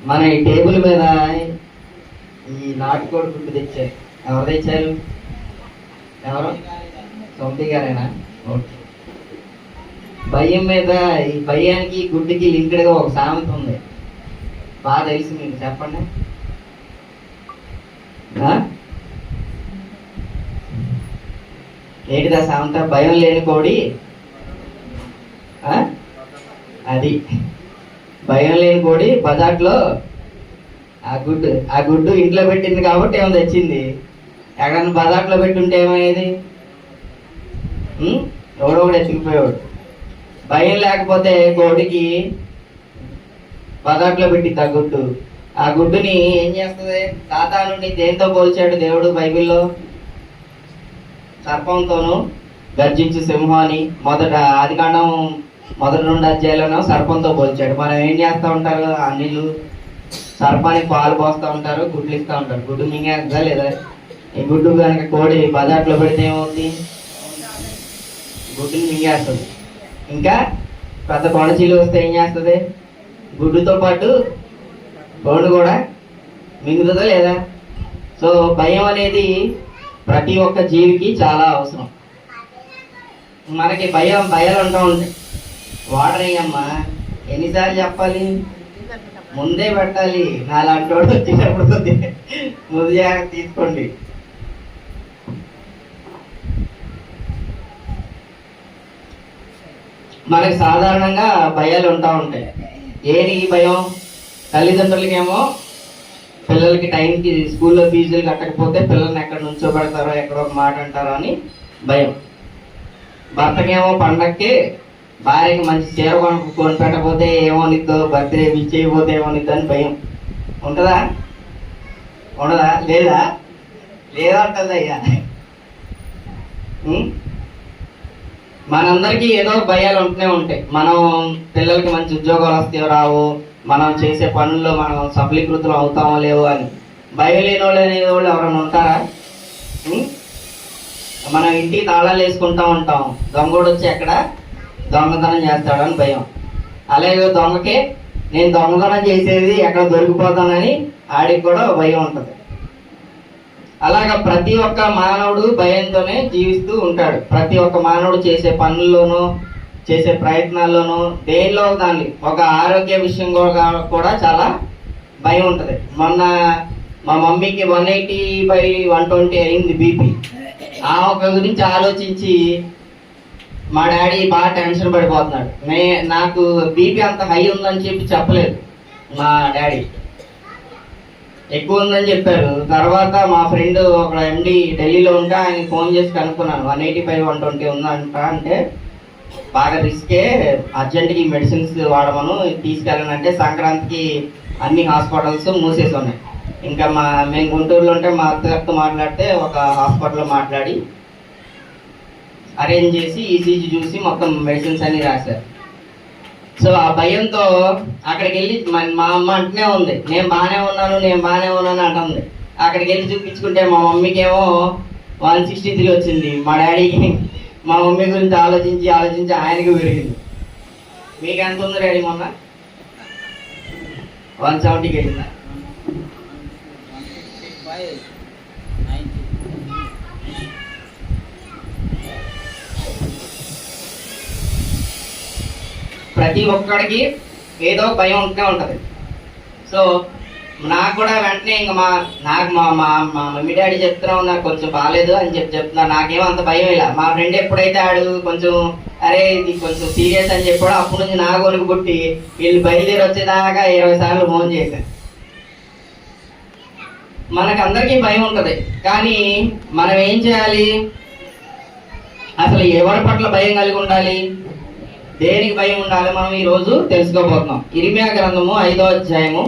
మన ఈ టేబుల్ మీద ఈ నాటుకోడి గుడ్డు తెచ్చారు. ఎవరు తెచ్చారు? ఎవరు? సొంతి గారేనా? ఓకే. భయం మీద, ఈ భయానికి గుడ్డుకి లింక్డ్గా ఒక సామెత ఉంది, బాగా తెలుసు మీకు, చెప్పండి. ఏంటిదా సామెత? భయం లేని కోడి, అది భయం లేని కోడి బజార్లో ఆ గుడ్డు ఇంట్లో పెట్టింది కాబట్టి ఏమో తెచ్చింది. ఎక్కడన్నా బజార్లో పెట్టి ఉంటే ఏమయ్యేది? ఎవడో కూడా ఎత్తుకుపోయేవాడు. భయం లేకపోతే కోడికి బజార్లో పెట్టింది ఆ గుడ్డు. ఆ గుడ్డుని ఏం చేస్తుంది? సాతానుని దేంతో పోల్చాడు దేవుడు బైబిల్లో? సర్పంతోను, గర్జించు సింహాన్ని ఆదికాండం మొదటి 2 అధ్యాయాలను సర్పంతో పోల్చాడు. మనం ఏం చేస్తూ ఉంటారు? అన్నిలు సర్పానికి పాలు పోస్తూ ఉంటారు, గుడ్లు ఇస్తూ ఉంటారు. గుడ్డు మింగేస్తుందా లేదా? ఈ గుడ్డు కనుక కోడి బజార్లో పెడితే ఏమవుతుంది? గుడ్డుని మింగేస్తుంది. ఇంకా పెద్ద కొనచీలు వస్తే ఏం చేస్తుంది? గుడ్డుతో పాటు కోడి కూడా మింగుతుందా లేదా? సో భయం అనేది ప్రతి ఒక్క జీవికి చాలా అవసరం. మనకి భయాలు ఉంటా ఉంటాయి. వాటర్ అయ్యమ్మా ఎన్నిసార్లు చెప్పాలి? ముందే పెట్టాలి. నాలాంటి వాడు వచ్చినప్పుడు ముందు జాగ్రత్త తీసుకోండి. మనకి సాధారణంగా భయాలు ఉంటా ఉంటాయి. ఏది భయం? తల్లిదండ్రులకేమో పిల్లలకి టైంకి స్కూల్లో ఫీజులు కట్టకపోతే పిల్లల్ని ఎక్కడ నుంచోబెడతారో, ఎక్కడో ఒక మాట అంటారో అని భయం. భర్తకేమో పండక్కి భార్యకి మంచి చీర కొని పెట్టకపోతే ఏమోనిద్దో, బర్త్డే విష్ చేయకపోతే ఏమోనిద్దో అని భయం. ఉంటుందా? ఉండదా? లేదా? లేదా ఉంటుంది అయ్యా. మనందరికీ ఏదో భయాలు ఉంటూనే ఉంటాయి. మనం పిల్లలకి మంచి ఉద్యోగాలు వస్తాయో రావు, మనం చేసే పనుల్లో మనం సఫలీకృతులు అవుతామో లేవు అని భయం లేని వాళ్ళు అనేవాళ్ళు ఎవరైనా ఉంటారా? మనం ఇంటికి తాళాలు వేసుకుంటా ఉంటాం, దొంగోడు వచ్చి ఎక్కడ దొంగతనం చేస్తాడని భయం. అలాగే దొంగకి నేను దొంగతనం చేసేది ఎక్కడ దొరికిపోతానని ఆడికి కూడా భయం ఉంటుంది. అలాగా ప్రతి ఒక్క మానవుడు భయంతోనే జీవిస్తూ ఉంటాడు. ప్రతి ఒక్క మానవుడు చేసే పనుల్లోనూ, చేసే ప్రయత్నాల్లోనూ, దేనిలో దాన్ని ఒక ఆరోగ్య విషయం కూడా చాలా భయం ఉంటుంది. మొన్న మా మమ్మీకి 180/120 అయింది బీపీ. ఆ ఒక గురించి ఆలోచించి మా డాడీ బాగా టెన్షన్ పడిపోతున్నాడు. నాకు బీపీ అంత హై ఉందని చెప్పలేదు మా డాడీ, ఎక్కువ ఉందని చెప్పారు. తర్వాత మా ఫ్రెండ్ ఒక ఎండి ఢిల్లీలో ఉంటే ఆయన ఫోన్ చేసి కనుక్కున్నాను, 180/120 ఉందంట. అంటే బాగా రిస్కే, అర్జెంట్గా ఈ మెడిసిన్స్ వాడమను, తీసుకెళ్ళనంటే సంక్రాంతికి అన్ని హాస్పిటల్స్ మూసేసి ఉన్నాయి. ఇంకా మేము గుంటూరులో ఉంటే మా అత్తగారితో మాట్లాడితే ఒక హాస్పిటల్లో మాట్లాడి అరేంజ్ చేసి ఈసీజీ చూసి మొత్తం మెడిసిన్స్ అన్ని రాశారు. సో ఆ భయంతో అక్కడికి వెళ్ళి మా అమ్మ అంటూనే ఉంది, నేను బాగానే ఉన్నాను అంటుంది. అక్కడికి వెళ్ళి చూపించుకుంటే మా మమ్మీకి ఏమో 163 వచ్చింది. మా డాడీకి మా మమ్మీ గురించి ఆలోచించి ఆయనకి పెరిగింది. మీకు ఎంత ఉంది డాడీ? మొన్న 170కి వెళ్ళిందా? ప్రతి ఒక్కడికి ఏదో భయం ఉంటూనే ఉంటుంది. సో నాకు కూడా వెంటనే ఇంకా మా మమ్మీ డాడీ చెప్తున్నావు నాకు కొంచెం బాగాలేదు అని చెప్తున్నా. నాకేమో అంత భయం ఇలా. మా ఫ్రెండ్ ఎప్పుడైతే ఆడు కొంచెం అరే ఇది కొంచెం సీరియస్ అని చెప్పాడు, అప్పటి నుంచి నా కొనుకు పుట్టి వీళ్ళు బయలుదేరి వచ్చేదాకా 20 సార్లు ఫోన్ చేశాను. మనకందరికీ భయం ఉంటుంది, కానీ మనం ఏం చేయాలి? అసలు ఎవరి పట్ల భయం కలిగి ఉండాలి, దేనికి భయం ఉండాలి, మనం ఈరోజు తెలుసుకోబోతున్నాం. ఇర్మియా గ్రంథము 5వ అధ్యాయము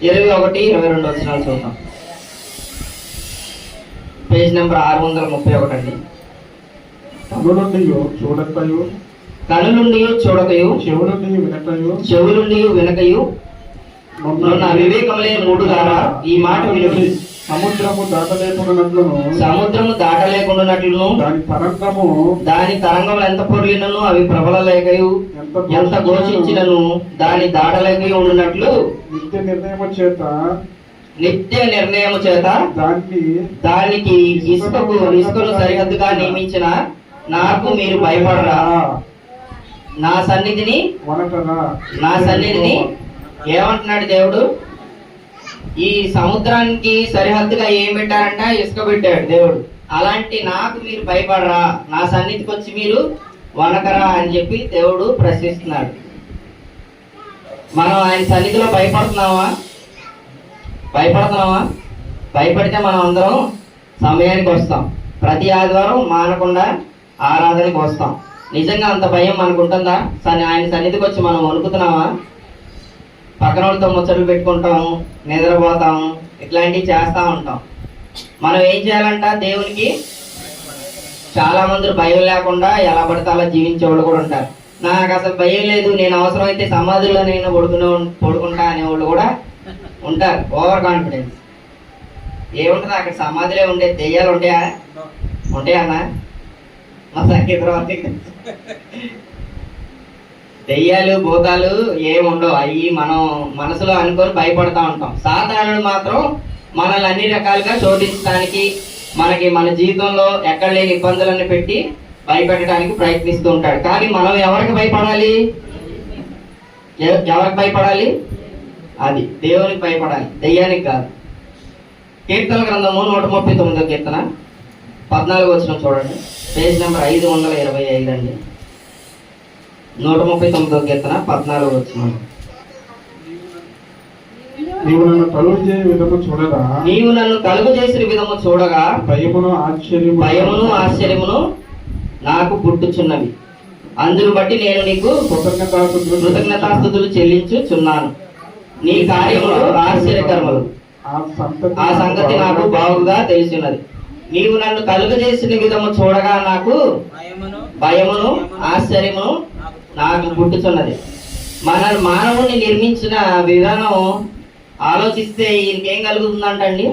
21-22 వచనాలు చూద్దాం. పేజ్ నెంబర్ 631 అండి. కనులుండి చూడకయు చెవులుండి వినకయు నన్ను వివేకం లేని మూడు ద్వారా ఈ మాట వినుడి. సముద్రము దాటలేకున్నట్లును సముద్రము దాటలేకుండానట్లును దాని తరంగములు ఎంత పొర్లినను అవి ప్రబలలేకయు ఎంత ఘోషించినను దాని దాటలేక ఉండునట్లు నిత్య నిర్ణయము చేత దానికి ఇసుకను సరిహద్దుగా నియమించిన నాకు మీరు భయపడరా? నా సన్నిధిని ఏమంటున్నాడు దేవుడు? ఈ సముద్రానికి సరిహద్దుగా ఏం పెట్టారంట? ఇసుక పెట్టాడు దేవుడు. అలాంటి నాకు మీరు భయపడరా? నా సన్నిధికి వచ్చి మీరు వనకరా అని చెప్పి దేవుడు ప్రశ్నిస్తున్నాడు. మనం ఆయన సన్నిధిలో భయపడుతున్నామా? భయపడితే మనం అందరం సమయానికి వస్తాం. ప్రతి ఆదివారం మానకుండా ఆరాధనకి వస్తాం. నిజంగా అంత భయం మనకు ఉంటుందా? ఆయన సన్నిధికి వచ్చి మనం వణుకుతున్నామా? పక్కన వాళ్ళతో ముచ్చట్లు పెట్టుకుంటాము, నిద్రపోతాము, ఇట్లాంటివి చేస్తూ ఉంటాం. మనం ఏం చేయాలంట? దేవునికి చాలా మంది భయం లేకుండా ఎలా పడితే అలా జీవించే వాళ్ళు కూడా ఉంటారు. నాకు అసలు భయం లేదు, నేను అవసరమైతే సమాధుల్లో నేను పడుకుంటా అనేవాళ్ళు కూడా ఉంటారు. Over confidence. ఏముంటుంది అక్కడ? సమాధిలో ఉండే దెయ్యాలు ఉంటాయన్నా? మా సంగీత దెయ్యాలు భూతాలు ఏముండవు. అవి మనం మనసులో అనుకొని భయపడతా ఉంటాం. సాధారణుడు మాత్రం మనల్ని అన్ని రకాలుగా శోధించడానికి, మనకి మన జీవితంలో ఎక్కడ లేని ఇబ్బందులను పెట్టి భయపెట్టడానికి ప్రయత్నిస్తూ ఉంటాడు. కానీ మనం ఎవరికి భయపడాలి? అది దేవునికి భయపడాలి, దెయ్యానికి కాదు. కీర్తన గ్రంథము 139వ కీర్తన 14వ వచనం చూడండి. పేజ్ నెంబర్ 525 అండి. 139వ కీర్తన 14వ వచనం. నీవు నన్ను కలుగు చేసిన విధము చూడగా భయమును ఆశ్చర్యమును నాకు పుట్టుచున్నవి. అందును బట్టి నేను నీకు కృతజ్ఞతాస్తుతులు చెల్లించుచున్నాను. నీ కార్యములు ఆశ్చర్యకరములు, ఆ సంగతి నాకు బాగుగా తెలిసినది. నీవు నన్ను కలుగజేసిన విధము చూడగా నాకు భయమును ఆశ్చర్యమును నాకు పుట్టుచున్నది. మానవుని నిర్మించిన విధానం ఆలోచిస్తే ఈయనకేం కలుగుతుందంటండి?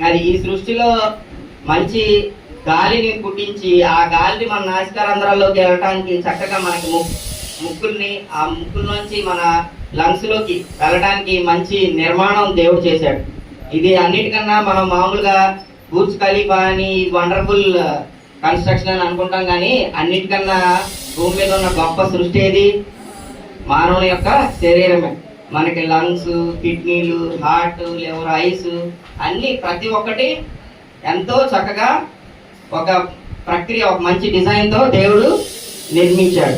అది ఈ సృష్టిలో మంచి గాలిని పుట్టించి ఆ గాలిని మన నాసికారంధ్రాల్లోకి వెళ్ళటానికి చక్కగా మనకి ముక్కుల్ని, ఆ ముక్కుల్లోంచి మన లంగ్స్ లోకి వెళ్ళడానికి మంచి నిర్మాణం దేవుడు చేశాడు. ఇది అన్నిటికన్నా మనం మామూలుగా బుర్జ్ ఖలీఫా అని వండర్ఫుల్ కన్స్ట్రక్షన్ అని అనుకుంటాం, కానీ అన్నిటికన్నా భూమి మీద ఉన్న గొప్ప సృష్టి ఏది? మానవుని యొక్క శరీరమే. మనకి లంగ్స్, కిడ్నీలు, హార్ట్, లివర్, ఐస్ అన్ని ప్రతి ఒక్కటి ఎంతో చక్కగా ఒక ప్రక్రియ, ఒక మంచి డిజైన్ తో దేవుడు నిర్మించాడు.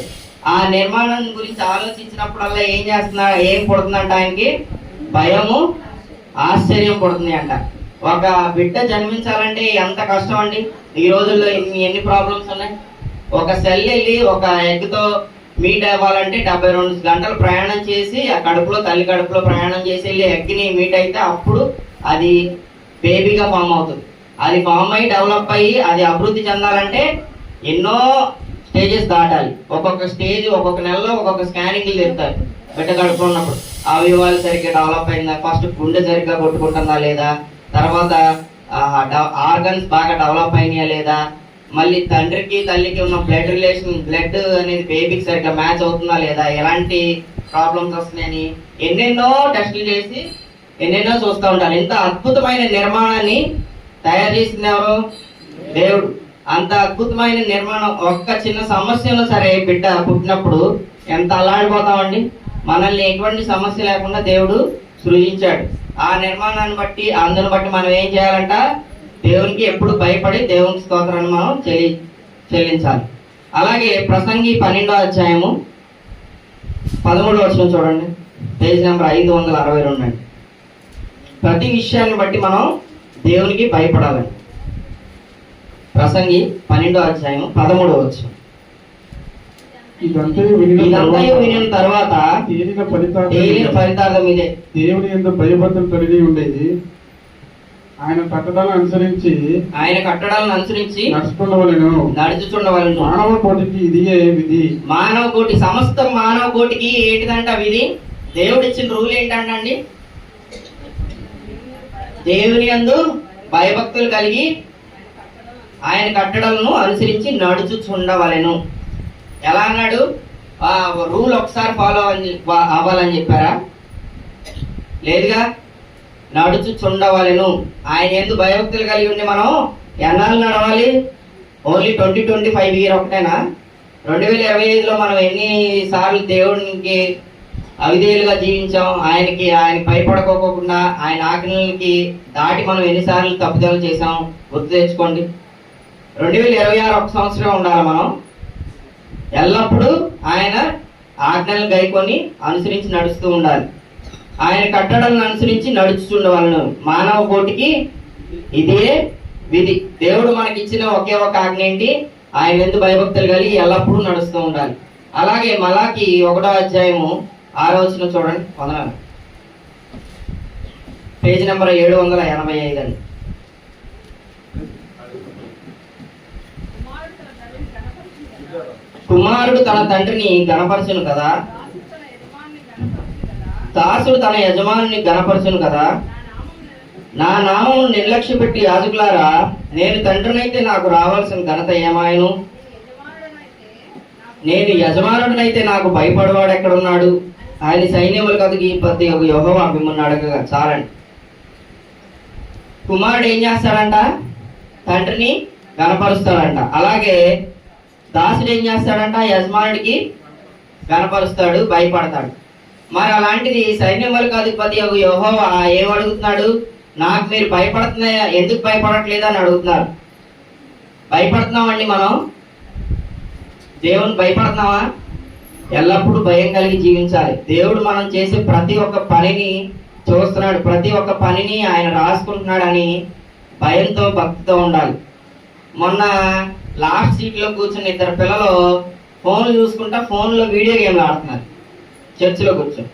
ఆ నిర్మాణం గురించి ఆలోచించినప్పుడల్లా ఏం పుడుతుందంట? ఆయనకి భయము ఆశ్చర్యం పుడుతుంది అంట. ఒక బిడ్డ జన్మించాలంటే ఎంత కష్టం అండి. ఈ రోజుల్లో ఎన్ని ప్రాబ్లమ్స్ ఉన్నాయి. ఒక సెల్ వెళ్ళి ఒక ఎగ్తో మీట్ అవ్వాలంటే 72 గంటలు ప్రయాణం చేసి ఆ తల్లి కడుపులో ప్రయాణం చేసి వెళ్ళి ఎగ్ని మీట్ అయితే అప్పుడు అది బేబీగా ఫామ్ అవుతుంది. అది ఫామ్ అయ్యి డెవలప్ అయ్యి అది అభివృద్ధి చెందాలంటే ఎన్నో స్టేజెస్ దాటాలి. ఒక్కొక్క స్టేజ్ ఒక్కొక్క నెలలో ఒక్కొక్క స్కానింగ్లు చెప్తారు. బిడ్డ కడుపులో ఉన్నప్పుడు అవయవాలు సరిగ్గా డెవలప్ అయిందా, ఫస్ట్ గుండె సరిగ్గా కొట్టుకుంటుందా లేదా, తర్వాత ఆర్గన్స్ బాగా డెవలప్ అయినాయా లేదా, మళ్ళీ తండ్రికి తల్లికి ఉన్న బ్లడ్ అనేది బేబీకి సరిగ్గా మ్యాచ్ అవుతుందా లేదా, ఎలాంటి ప్రాబ్లమ్స్ వస్తున్నాయని ఎన్నెన్నో టెస్టులు చేసి ఎన్నెన్నో చూస్తూ ఉంటారు. ఇంత అద్భుతమైన నిర్మాణాన్ని తయారు చేసింది ఎవరు? దేవుడు. అంత అద్భుతమైన నిర్మాణం. ఒక్క చిన్న సమస్యలో సరే బిడ్డ పుట్టినప్పుడు ఎంత అల్లాడిపోతామండి. మనల్ని ఎటువంటి సమస్య లేకుండా దేవుడు సృజించాడు. ఆ నిర్మాణాన్ని బట్టి అందుని బట్టి మనం ఏం చేయాలంట? దేవునికి ఎప్పుడు భయపడి దేవునికి స్తోత్రాన్ని మనం చెల్లించాలి. అలాగే ప్రసంగి 12వ అధ్యాయము 13వ వచనం చూడండి. పేజ్ నెంబర్ 562 అండి. ప్రతి విషయాన్ని బట్టి మనం దేవునికి భయపడాలని. ప్రసంగి 12వ అధ్యాయం 13వ వచనం. ఇదంతా వినిన తర్వాత తేలిన ఫలితార్థం ఇదే. దేవుని యందు భయభక్తులు కలిగి ఉండేది ఆయన కట్టడాలను అనుసరించి నడుచుచుండవలెను. మానవ కోటికి ఇదియే విధి. సమస్త మానవ కోటికి ఏంటిదంట విధి? దేవుడు ఇచ్చిన రూల్ ఏంటండి? దేవుని యందు భయభక్తులు కలిగి ఆయన కట్టడలను అనుసరించి నడుచుచుండవలెను. ఎలా అన్నాడు? రూల్ ఒకసారి ఫాలో అవ్వాలని చెప్పారా? లేదుగా. నడుచుచుండవలెను. ఆయన యందు భయభక్తులు కలిగి ఉండి మనం ఎన్నాళ్ళు నడవాలి? ఓన్లీ 2025 ఇయర్ ఒకటేనా? 2025లో మనం ఎన్నిసార్లు దేవునికి అవిధేయులుగా జీవించాం? ఆయనకి భయపడుకోకుండా ఆయన ఆజ్ఞలకి దాటి మనం ఎన్నిసార్లు తప్పుదలు చేసాం? గుర్తు తెచ్చుకోండి. 2026 ఒక సంవత్సరం ఉండాలి మనం. ఎల్లప్పుడూ ఆయన ఆజ్ఞలను గైకొని అనుసరించి నడుస్తూ ఉండాలి. ఆయన కట్టడలను అనుసరించి నడుచుచుండవలను. మానవ కోటికి ఇదే విధి. దేవుడు మనకి ఇచ్చిన ఒకే ఒక ఆజ్ఞ ఏంటి? ఆయన యందు భయభక్తులు కలిగి ఎల్లప్పుడూ నడుస్తూ ఉండాలి. అలాగే మలాకి 1వ అధ్యాయము 6వ వచనం చూడండి. వందనాలు. పేజ్ నెంబర్ 785 అండి. కుమారుడు తన తండ్రిని గణపరచును కదా, దాసుడు తన యజమానుని గణపరచును కదా. నా నామమును నిర్లక్ష్య పెట్టి యాజకులారా, నేను తండ్రినైతే నాకు రావాల్సిన ఘనత ఏమాయను? నేను యజమానుడినైతే నాకు భయపడవాడు ఎక్కడున్నాడు? ఆయన సైన్యములకు అధిపతి యెహోవా మిమ్మల్ని అడగగా చాలండి. కుమారుడు ఏం చేస్తాడంట? తండ్రిని గణపరుస్తాడంట. అలాగే దాసుడు ఏం చేస్తాడంట? యజమానుడికి గణపరుస్తాడు, భయపడతాడు. మరి అలాంటిది సైన్యములకు అధిపతి యెహోవా ఏం అడుగుతున్నాడు? నాకు మీరు ఎందుకు భయపడట్లేదు అని అడుగుతున్నారు. భయపడుతున్నామండి మనం? దేవుని భయపడుతున్నావా? ఎల్లప్పుడూ భయం కలిగి జీవించాలి. దేవుడు మనం చేసే ప్రతి ఒక్క పనిని చూస్తున్నాడు, ప్రతి ఒక్క పనిని ఆయన రాసుకుంటున్నాడని భయంతో భక్తితో ఉండాలి. మొన్న లాస్ట్ సీట్లో కూర్చున్న 2 పిల్లలు ఫోన్లు చూసుకుంటా ఫోన్లో వీడియో గేమ్లు ఆడుతున్నారు చర్చిలో కూర్చొని.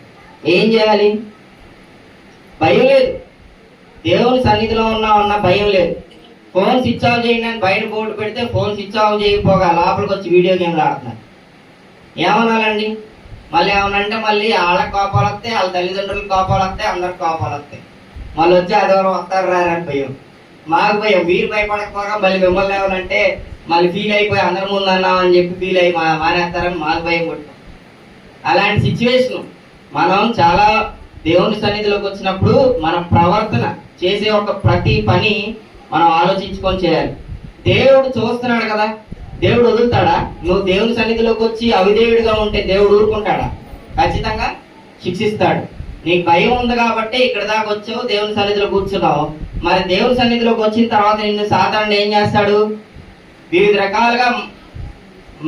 ఏం చేయాలి? భయం లేదు. దేవుని సన్నిధిలో ఉన్న భయం లేదు. ఫోన్ స్విచ్ ఆఫ్ చేయండి అని బయట బోర్డు పెడితే ఫోన్ స్విచ్ ఆఫ్ చేయకపోగా లోపలికి వచ్చి వీడియో గేమ్లు ఆడుతున్నారు. ఏమనాలండి? మళ్ళీ ఏమనంటే మళ్ళీ వాళ్ళకి కోపాలు వస్తాయి, వాళ్ళ తల్లిదండ్రులకు కోపాలు వస్తాయి, అందరికి కోపాలు వస్తాయి. మళ్ళీ వచ్చి అదెవరు వస్తారు రారని భయం. మాకు భయం. మీరు భయపడకపోగా మళ్ళీ మిమ్మల్ని ఏమనంటే మళ్ళీ ఫీల్ అయిపోయి అందరి ముందు అన్నామని చెప్పి ఫీల్ అయ్యి మానేస్తారని మాకు భయం కొట్టాం. అలాంటి సిచ్యువేషన్ మనం చాలా దేవుని సన్నిధిలోకి వచ్చినప్పుడు మన ప్రవర్తన చేసే ఒక ప్రతి పని మనం ఆలోచించుకొని చేయాలి. దేవుడు చూస్తున్నాడు కదా, దేవుడు వదులుతాడా? నువ్వు దేవుని సన్నిధిలోకి వచ్చి అవిధేయుడిగా ఉంటే దేవుడు ఊరుకుంటాడా? ఖచ్చితంగా శిక్షిస్తాడు. నీకు భయం ఉంది కాబట్టి ఇక్కడ దాకా వచ్చావు, దేవుని సన్నిధిలో కూర్చున్నావు. మరి దేవుని సన్నిధిలోకి వచ్చిన తర్వాత నిన్ను సాధారణ ఏం చేస్తాడు? వివిధ రకాలుగా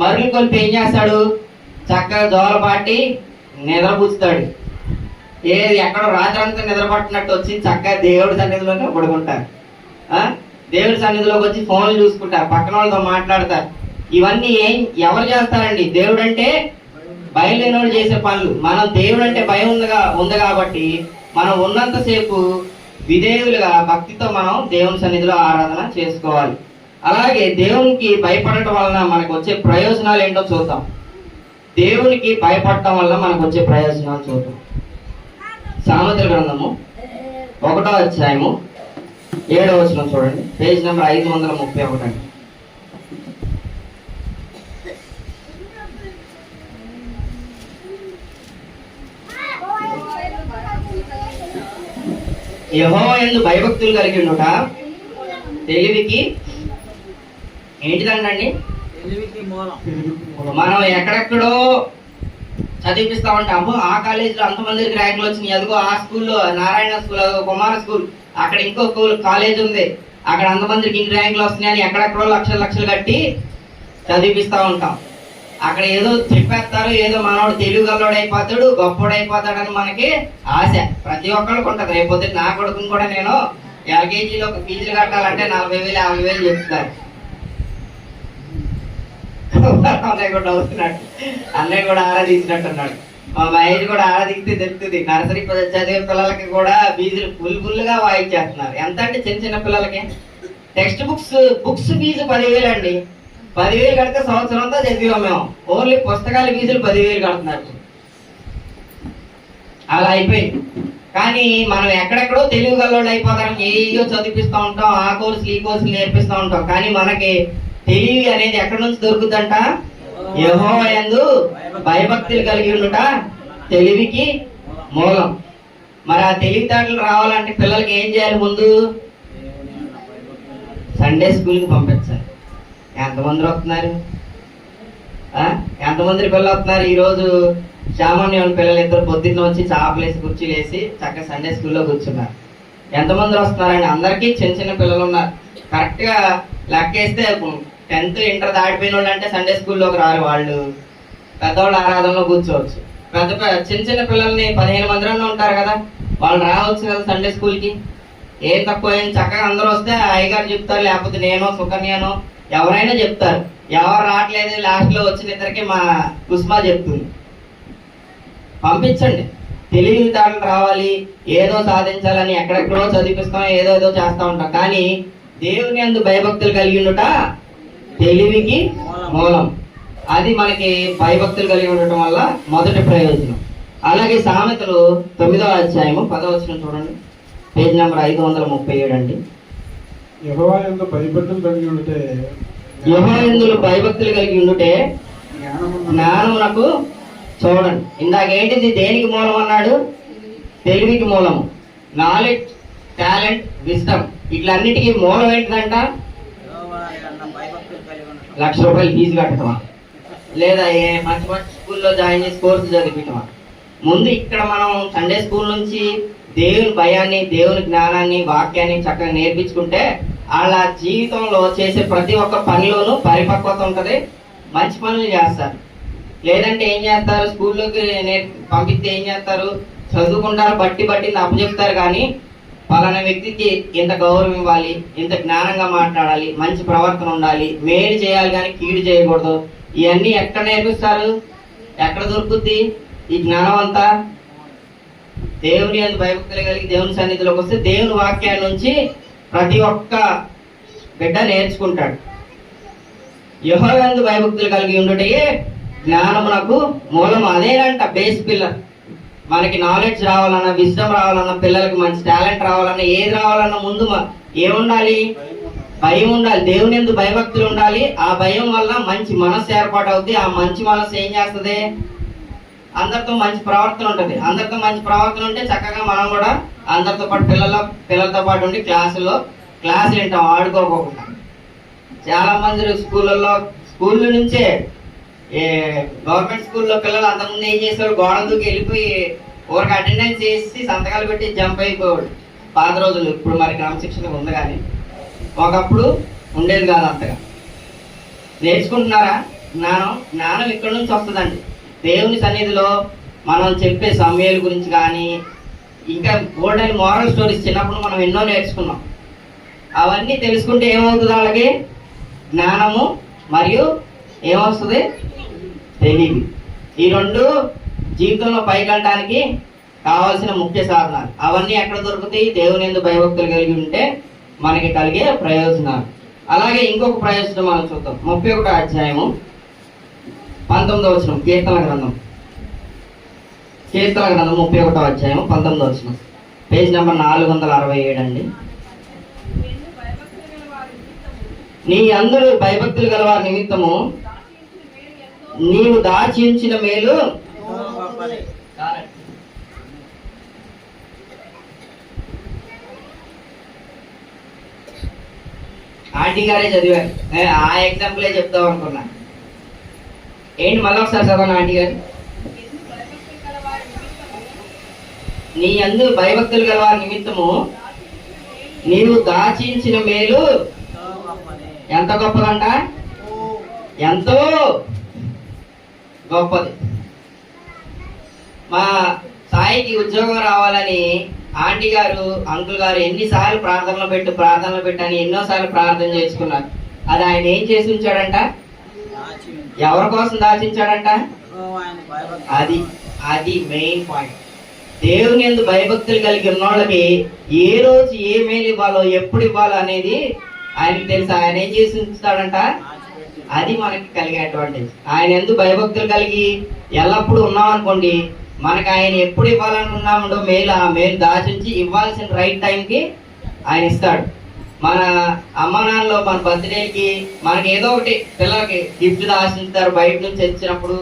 మరులు కొలిపి ఏం చేస్తాడు? చక్కగా జోలపాటి నిద్రపుచ్చుతాడు. ఎక్కడో రాత్రంతా నిద్రపట్టినట్టు వచ్చి చక్కగా దేవుడి సన్నిధిలోనే పడుకుంటారు. దేవుడి సన్నిధిలోకి వచ్చి ఫోన్లు చూసుకుంటారు, పక్కన వాళ్ళతో మాట్లాడతారు. ఇవన్నీ ఎవరు చేస్తారండి? దేవుడు అంటే భయం లేనివాడు చేసే పనులు. మనం దేవుడు అంటే భయం ఉంది కాబట్టి మనం ఉన్నంతసేపు విధేయులుగా భక్తితో మనం దేవుని సన్నిధిలో ఆరాధన చేసుకోవాలి. అలాగే దేవునికి భయపడటం వలన మనకు వచ్చే ప్రయోజనాలు ఏంటో చూద్దాం. దేవునికి భయపడటం వల్ల మనకు వచ్చే ప్రయోజనాలు చూద్దాం. సామెతల గ్రంథము 1వ అధ్యాయము 7వ వచనం చూడండి. పేజ్ నెంబర్ 531 అండి. యెహోవా యందు భయభక్తులు కలిగి ఉండుట తెలివికి ఏంటిదండి? మనం ఎక్కడెక్కడో చదివిపిస్తా ఉంటాము. ఆ కాలేజీలో అంతమందికి ర్యాంకులు వచ్చినాయి, అదిగో ఆ స్కూల్లో నారాయణ స్కూల్, కుమార స్కూల్, అక్కడ ఇంకో కాలేజ్ ఉంది, అక్కడ అంతమందికి ఇన్ని ర్యాంకులు వస్తున్నాయని ఎక్కడెక్కడో లక్షలు కట్టి చదివిపిస్తా ఉంటాం. అక్కడ ఏదో చెప్పేస్తారు, ఏదో మనోడు తెలుగులోడు అయిపోతాడు, గొప్పోడు అయిపోతాడని మనకి ఆశ ప్రతి ఒక్కరికి ఉంటుంది. రేపొద్దు నా కొడుకుని కూడా నేను ఎల్కేజీలో ఫీజులు కట్టాలంటే 40,000 50,000 చెప్తారు. అన్నయ్య కూడా అవుతున్నాడు, అన్నయ్య కూడా ఆరాధించినట్టున్నాడు. మా మహేష్ కూడా ఆరాధిస్తే తెలుస్తుంది. నర్సరీ చదివే పిల్లలకి కూడా ఫీజులు ఫుల్గా వాయించేస్తున్నారు. ఎంత అంటే చిన్న పిల్లలకి టెక్స్ట్ బుక్స్ ఫీజు 10,000 అండి. 10,000 కడితే సంవత్సరం అంతా చదివాం మేము. ఓన్లీ పుస్తకాల ఫీజులు 10,000 కడుతున్నారు. అలా అయిపోయింది. కానీ మనం ఎక్కడెక్కడో తెలివి గల్లోళ్ళు అయిపోతాం, ఏయో చదివిపిస్తూ ఉంటాం, ఆ కోర్సులు ఈ కోర్సులు నేర్పిస్తూ ఉంటాం. కానీ మనకి తెలివి అనేది ఎక్కడి నుంచి దొరుకుతుందంట? యెహోవా యందు భయభక్తులు కలిగి ఉండుట తెలివికి మూలం. మరి ఆ తెలివితేటలు రావాలంటే పిల్లలకి ఏం చేయాలి? ముందు సండే స్కూల్కి పంపించాలి. ఎంతమంది వస్తున్నారు? ఎంతమంది పిల్లలు వస్తున్నారు? ఈరోజు సామాన్య పిల్లలు ఇద్దరు పొద్దున్న వచ్చి చాపలేసి కుర్చీలేసి చక్కగా సండే స్కూల్లో కూర్చున్నారు. ఎంతమంది వస్తున్నారండి? అందరికీ చిన్న చిన్న పిల్లలు ఉన్నారు. కరెక్ట్గా లెక్కేస్తే 10th ఇంటర్ దాటిపోయిన వాళ్ళు అంటే సండే స్కూల్లోకి రారు. వాళ్ళు పెద్దవాళ్ళు ఆరాధనలో కూర్చోవచ్చు. చిన్న చిన్న పిల్లల్ని 15 మంది ఉంటారు కదా, వాళ్ళు రావచ్చు కదా సండే స్కూల్కి. ఏం తక్కువ ఏం చక్కగా అందరూ వస్తే అయ్యగారు చెప్తారు, లేకపోతే నేను సుకన్యను ఎవరైనా చెప్తారు. ఎవరు రావట్లేదు లాస్ట్లో వచ్చిన ఇద్దరికి మా కుస్మా చెప్తుంది. పంపించండి. తెలివితేటలు రావాలి, ఏదో సాధించాలని ఎక్కడెక్కడో చదివిస్తాం, ఏదో చేస్తూ ఉంటాం. కానీ దేవుని యందు భయభక్తులు కలిగి ఉండుట తెలివికి మూలం. అది మనకి భయభక్తులు కలిగి ఉండటం వల్ల మొదటి ప్రయోజనం. అలాగే సామెతలు 9వ అధ్యాయము 10వ వచనం చూడండి, పేజ్ నెంబర్ 537 అండి. యెహోవా యందు భయభక్తులు కలిగి ఉంటే యెహోవా యందు భయభక్తులు కలిగి ఉండుటే జ్ఞానమునకు. చూడండి, ఇందాక ఏంటిది? దేనికి మూలం అన్నాడు? తెలివికి మూలము. నాలెడ్జ్, టాలెంట్, విజ్డమ్, ఇట్లన్నిటికీ మూలం ఏంటిదంట? 1,00,000 రూపాయలు ఫీజు కట్టడమా, లేదా మంచి మంచి స్కూల్లో జాయిన్ చేసి కోర్సు చదివించమా? ముందు ఇక్కడ మనం సండే స్కూల్ నుంచి దేవుని భయాన్ని, దేవుని జ్ఞానాన్ని, వాక్యాన్ని చక్కగా నేర్పించుకుంటే వాళ్ళ జీవితంలో చేసే ప్రతి ఒక్క పనిలోనూ పరిపక్వత ఉంటుంది, మంచి పనులు చేస్తారు. లేదంటే ఏం చేస్తారు? స్కూల్లోకి పంపిస్తే ఏం చేస్తారు? చదువుకుంటారు, బట్టి అప్పచెప్తారు. కానీ పలానా వ్యక్తికి ఇంత గౌరవం ఇవ్వాలి, ఇంత జ్ఞానంగా మాట్లాడాలి, మంచి ప్రవర్తన ఉండాలి, మేలు చేయాలి కానీ కీడు చేయకూడదు. ఇవన్నీ ఎక్కడ నేర్పిస్తారు? ఎక్కడ దొరుకుద్ది ఈ జ్ఞానం అంతా? దేవుని యందు భయభక్తులు కలిగి దేవుని సన్నిధిలోకి వస్తే దేవుని వాక్యాన్ని నుంచి ప్రతి ఒక్క బిడ్డ నేర్చుకుంటాడు. యెహోవా యందు భయభక్తులు కలిగి ఉండుటే జ్ఞానమునకు మూలం. అదేనంట బేస్ పిల్లర్. మనకి నాలెడ్జ్ రావాలన్నా, విజ్డమ్ రావాలన్నా, పిల్లలకి మంచి టాలెంట్ రావాలన్నా, ఏది రావాలన్నా ముందు ఏముండాలి? భయం ఉండాలి. దేవుని యందు భయభక్తులు ఉండాలి. ఆ భయం వల్ల మంచి మనస్సు ఏర్పాటు అవుతుంది. ఆ మంచి మనస్సు ఏం చేస్తుంది? అందరితో మంచి ప్రవర్తన ఉంటుంది. అందరితో మంచి ప్రవర్తన ఉంటే చక్కగా మనం కూడా అందరితో పాటు పిల్లలతో పాటు ఉండి క్లాసులు వింటాం, ఆడుకోకుండా. చాలా మంది స్కూళ్ళ నుంచే గవర్నమెంట్ స్కూల్లో పిల్లలు అంతకుముందు ఏం చేసేవాడు? గోడ దూకి వెళ్ళిపోయి ఊరికి అటెండెన్స్ చేసి సంతకాలు పెట్టి జంప్ అయిపోయాడు పాత రోజులు. ఇప్పుడు మరి క్రమశిక్షణ ఉంది, కానీ ఒకప్పుడు ఉండేది కాదు అంతగా. నేర్చుకుంటున్నారా? జ్ఞానం ఇక్కడ నుంచి వస్తుందండి. దేవుని సన్నిధిలో మనం చెప్పే సమయాల గురించి కానీ ఇంకా గోల్డెన్ మోరల్ స్టోరీస్ చిన్నప్పుడు మనం ఎన్నో నేర్చుకున్నాం. అవన్నీ తెలుసుకుంటే ఏమవుతుంది? వాళ్ళకి జ్ఞానము మరియు ఏమొస్తుంది? తెలివి. ఈ రెండు జీవితంలో పైకెళ్ళడానికి కావాల్సిన ముఖ్య సాధనాలు. అవన్నీ ఎక్కడ దొరుకుతాయి? దేవుని యందు భయభక్తులు కలిగి ఉంటే మనకి కలిగే ప్రయోజనాలు. అలాగే ఇంకొక ప్రయోజనం మనం చూద్దాం. 31వ అధ్యాయము 19వ వచనం, కీర్తన గ్రంథం 31వ అధ్యాయం 19వ వచనం, పేజ్ నెంబర్ 467 అండి. నీ అందరూ భయభక్తులు గల వారి నిమిత్తము నీవు దాచి ఉంచిన మేలు ఆంటీ గారే చదివారు. ఆ ఎగ్జాంపులే చెప్తాం అనుకున్నా. ఏంటి మళ్ళీ ఒకసారి చదవను ఆంటీ గారు? నీ యందు భయభక్తులు గల వారి నిమిత్తము నీవు దాచించిన మేలు ఎంత గొప్పదంట? ఎంతో గొప్పది. మా సాయికి ఉద్యోగం రావాలని ఆంటీ గారు, అంకుల్ గారు ఎన్నిసార్లు ప్రార్థనలు పెట్టని ఎన్నోసార్లు ప్రార్థన చేసుకున్నారు. అది ఆయన ఏం చేసి ఉంచాడంట? ఎవరి కోసం దాచించాడంట? అది మెయిన్ పాయింట్. దేవుని యందు భయభక్తులు కలిగి ఉన్న వాళ్ళకి ఏ రోజు ఏ మేలు ఇవ్వాలో, ఎప్పుడు ఇవ్వాలో అనేది ఆయనకి తెలుసు. ఆయన ఏం చేసి ఉంచుతాడంట? అది మనకి కలిగే అడ్వాంటేజ్. ఆయన యందు భయభక్తులు కలిగి ఎల్లప్పుడూ ఉన్నాం అనుకోండి, మనకి ఆయన ఎప్పుడు ఇవ్వాలనుకున్నామో మేలు, ఆ మేలు దాచుంచి ఇవ్వాల్సిన రైట్ టైంకి ఆయన ఇస్తాడు. మన అమ్మ నాన్నలో మన బర్త్డేకి మనకి ఏదో ఒకటి పిల్లలకి గిఫ్ట్ దాచుంటారు, బయట నుంచి వచ్చినప్పుడు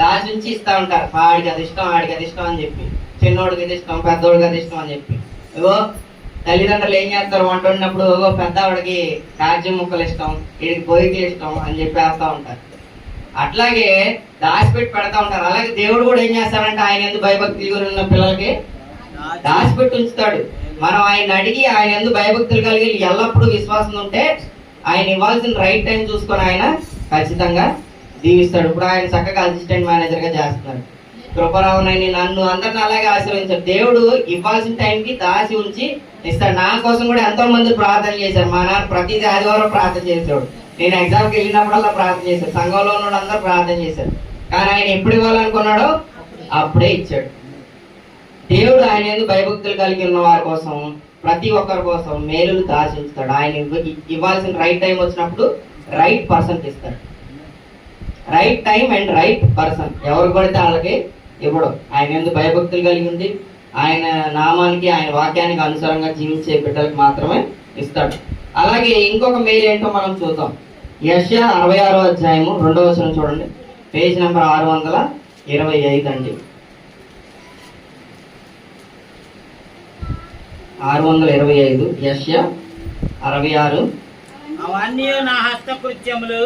దాచుంచి ఇస్తా ఉంటారు. ఆడికి అది ఇష్టం, ఆడికి అది ఇష్టం అని చెప్పి, చిన్నోడికి అది ఇష్టం, పెద్దోడికి అది ఇష్టం అని చెప్పి. ఇగో తల్లిదండ్రులు ఏం చేస్తారు, వంట వండినప్పుడు ఇగో పెద్దవాడికి కాజ్యం ముక్కలు ఇష్టం, వీడికి బొయ్యికి ఇష్టం అని చెప్పి వేస్తూ ఉంటారు. అట్లాగే దాచిపెట్టి పెడతా ఉంటారు. అలాగే దేవుడు కూడా ఏం చేస్తాడంటే ఆయన ఎందుకు భయభక్తులు గురి ఉన్న పిల్లలకి దాచిపెట్టి ఉంచుతాడు. మనం ఆయన అడిగి ఆయన ఎందుకు భయభక్తులు కలిగి ఎల్లప్పుడూ విశ్వాసం ఉంటే ఆయన ఇవ్వాల్సిన రైట్ టైం చూసుకొని ఆయన ఖచ్చితంగా దీవిస్తాడు. ఇప్పుడు ఆయన చక్కగా అసిస్టెంట్ మేనేజర్ గా చేస్తున్నాడు. కృపరావునని నన్ను అందరిని అలాగే ఆశీర్వదించాడు. దేవుడు ఇవ్వాల్సిన టైంకి దాచి ఉంచి ఇస్తాడు. నా కోసం కూడా ఎంతో మంది ప్రార్థన చేశారు. మా నాన్న ప్రతి ఆదివారం ప్రార్థన చేసేవాడు. నేను ఎగ్జామ్కి వెళ్ళినప్పుడల్లా ప్రార్థన చేశాడు. సంఘంలో ఉన్న అందరూ ప్రార్థన చేశారు. కానీ ఆయన ఎప్పుడు ఇవ్వాలనుకున్నాడో అప్పుడే ఇచ్చాడు. దేవుడు ఆయన ఎందుకు భయభక్తులు కలిగి ఉన్న వారి కోసం, ప్రతి ఒక్కరి కోసం మేలులు దాచి ఉంచుతాడు. ఆయన ఇవ్వాల్సిన రైట్ టైం వచ్చినప్పుడు రైట్ పర్సన్ ఇస్తాడు. Right time and right person ఎవరు పడితే వాళ్ళకి ఇవ్వడం. ఆయన ఎందుకు భయభక్తులు కలిగి ఉంది, ఆయన నామానికి ఆయన వాక్యానికి అనుసారంగా జీవించే బిడ్డలకు మాత్రమే ఇస్తాడు. అలాగే ఇంకొక మేలు ఏంటో మనం చూద్దాం. యెషయా 66వ అధ్యాయము 2వ వచనం చూడండి. పేజ్ నెంబర్ 625 అండి. 625 యెషయా 66. అవన్నీ నా హస్తకృత్యములు,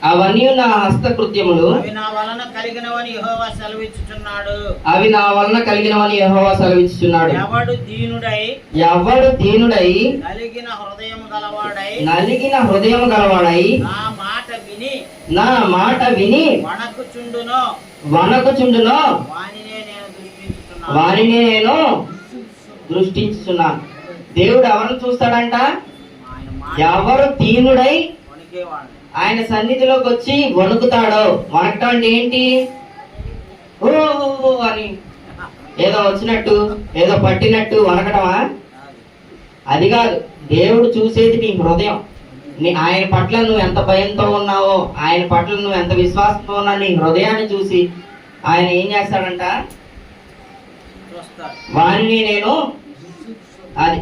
అవన్నీ నా హస్తకృత్యములు, అవి నా వలన కలిగినవని యెహోవా సెలవిచ్చుచున్నాడు. అవి నా వలన కలిగినవని యెహోవా సెలవిచ్చుచున్నాడు. ఎవడు దీనుడై నలిగిన హృదయం గలవాడై నా మాట విని వణకుచుండునో వానినే నేను దృష్టించుచున్నాను. దేవుడు ఎవరిని చూస్తాడంట? ఎవరు దీనుడై ఆయన సన్నిధిలోకి వచ్చి వణుకుతాడో. వణకటం అంటే ఏంటి? ఓ అని ఏదో వచ్చినట్టు, ఏదో పట్టినట్టు వణకటమా? అది కాదు. దేవుడు చూసేది నీ హృదయం. ఆయన పట్ల నువ్వు ఎంత భయంతో ఉన్నావో, ఆయన పట్ల నువ్వు ఎంత విశ్వాసంతో ఉన్నావు, నీ హృదయాన్ని చూసి ఆయన ఏం చేస్తాడంట? వారిని నేను అది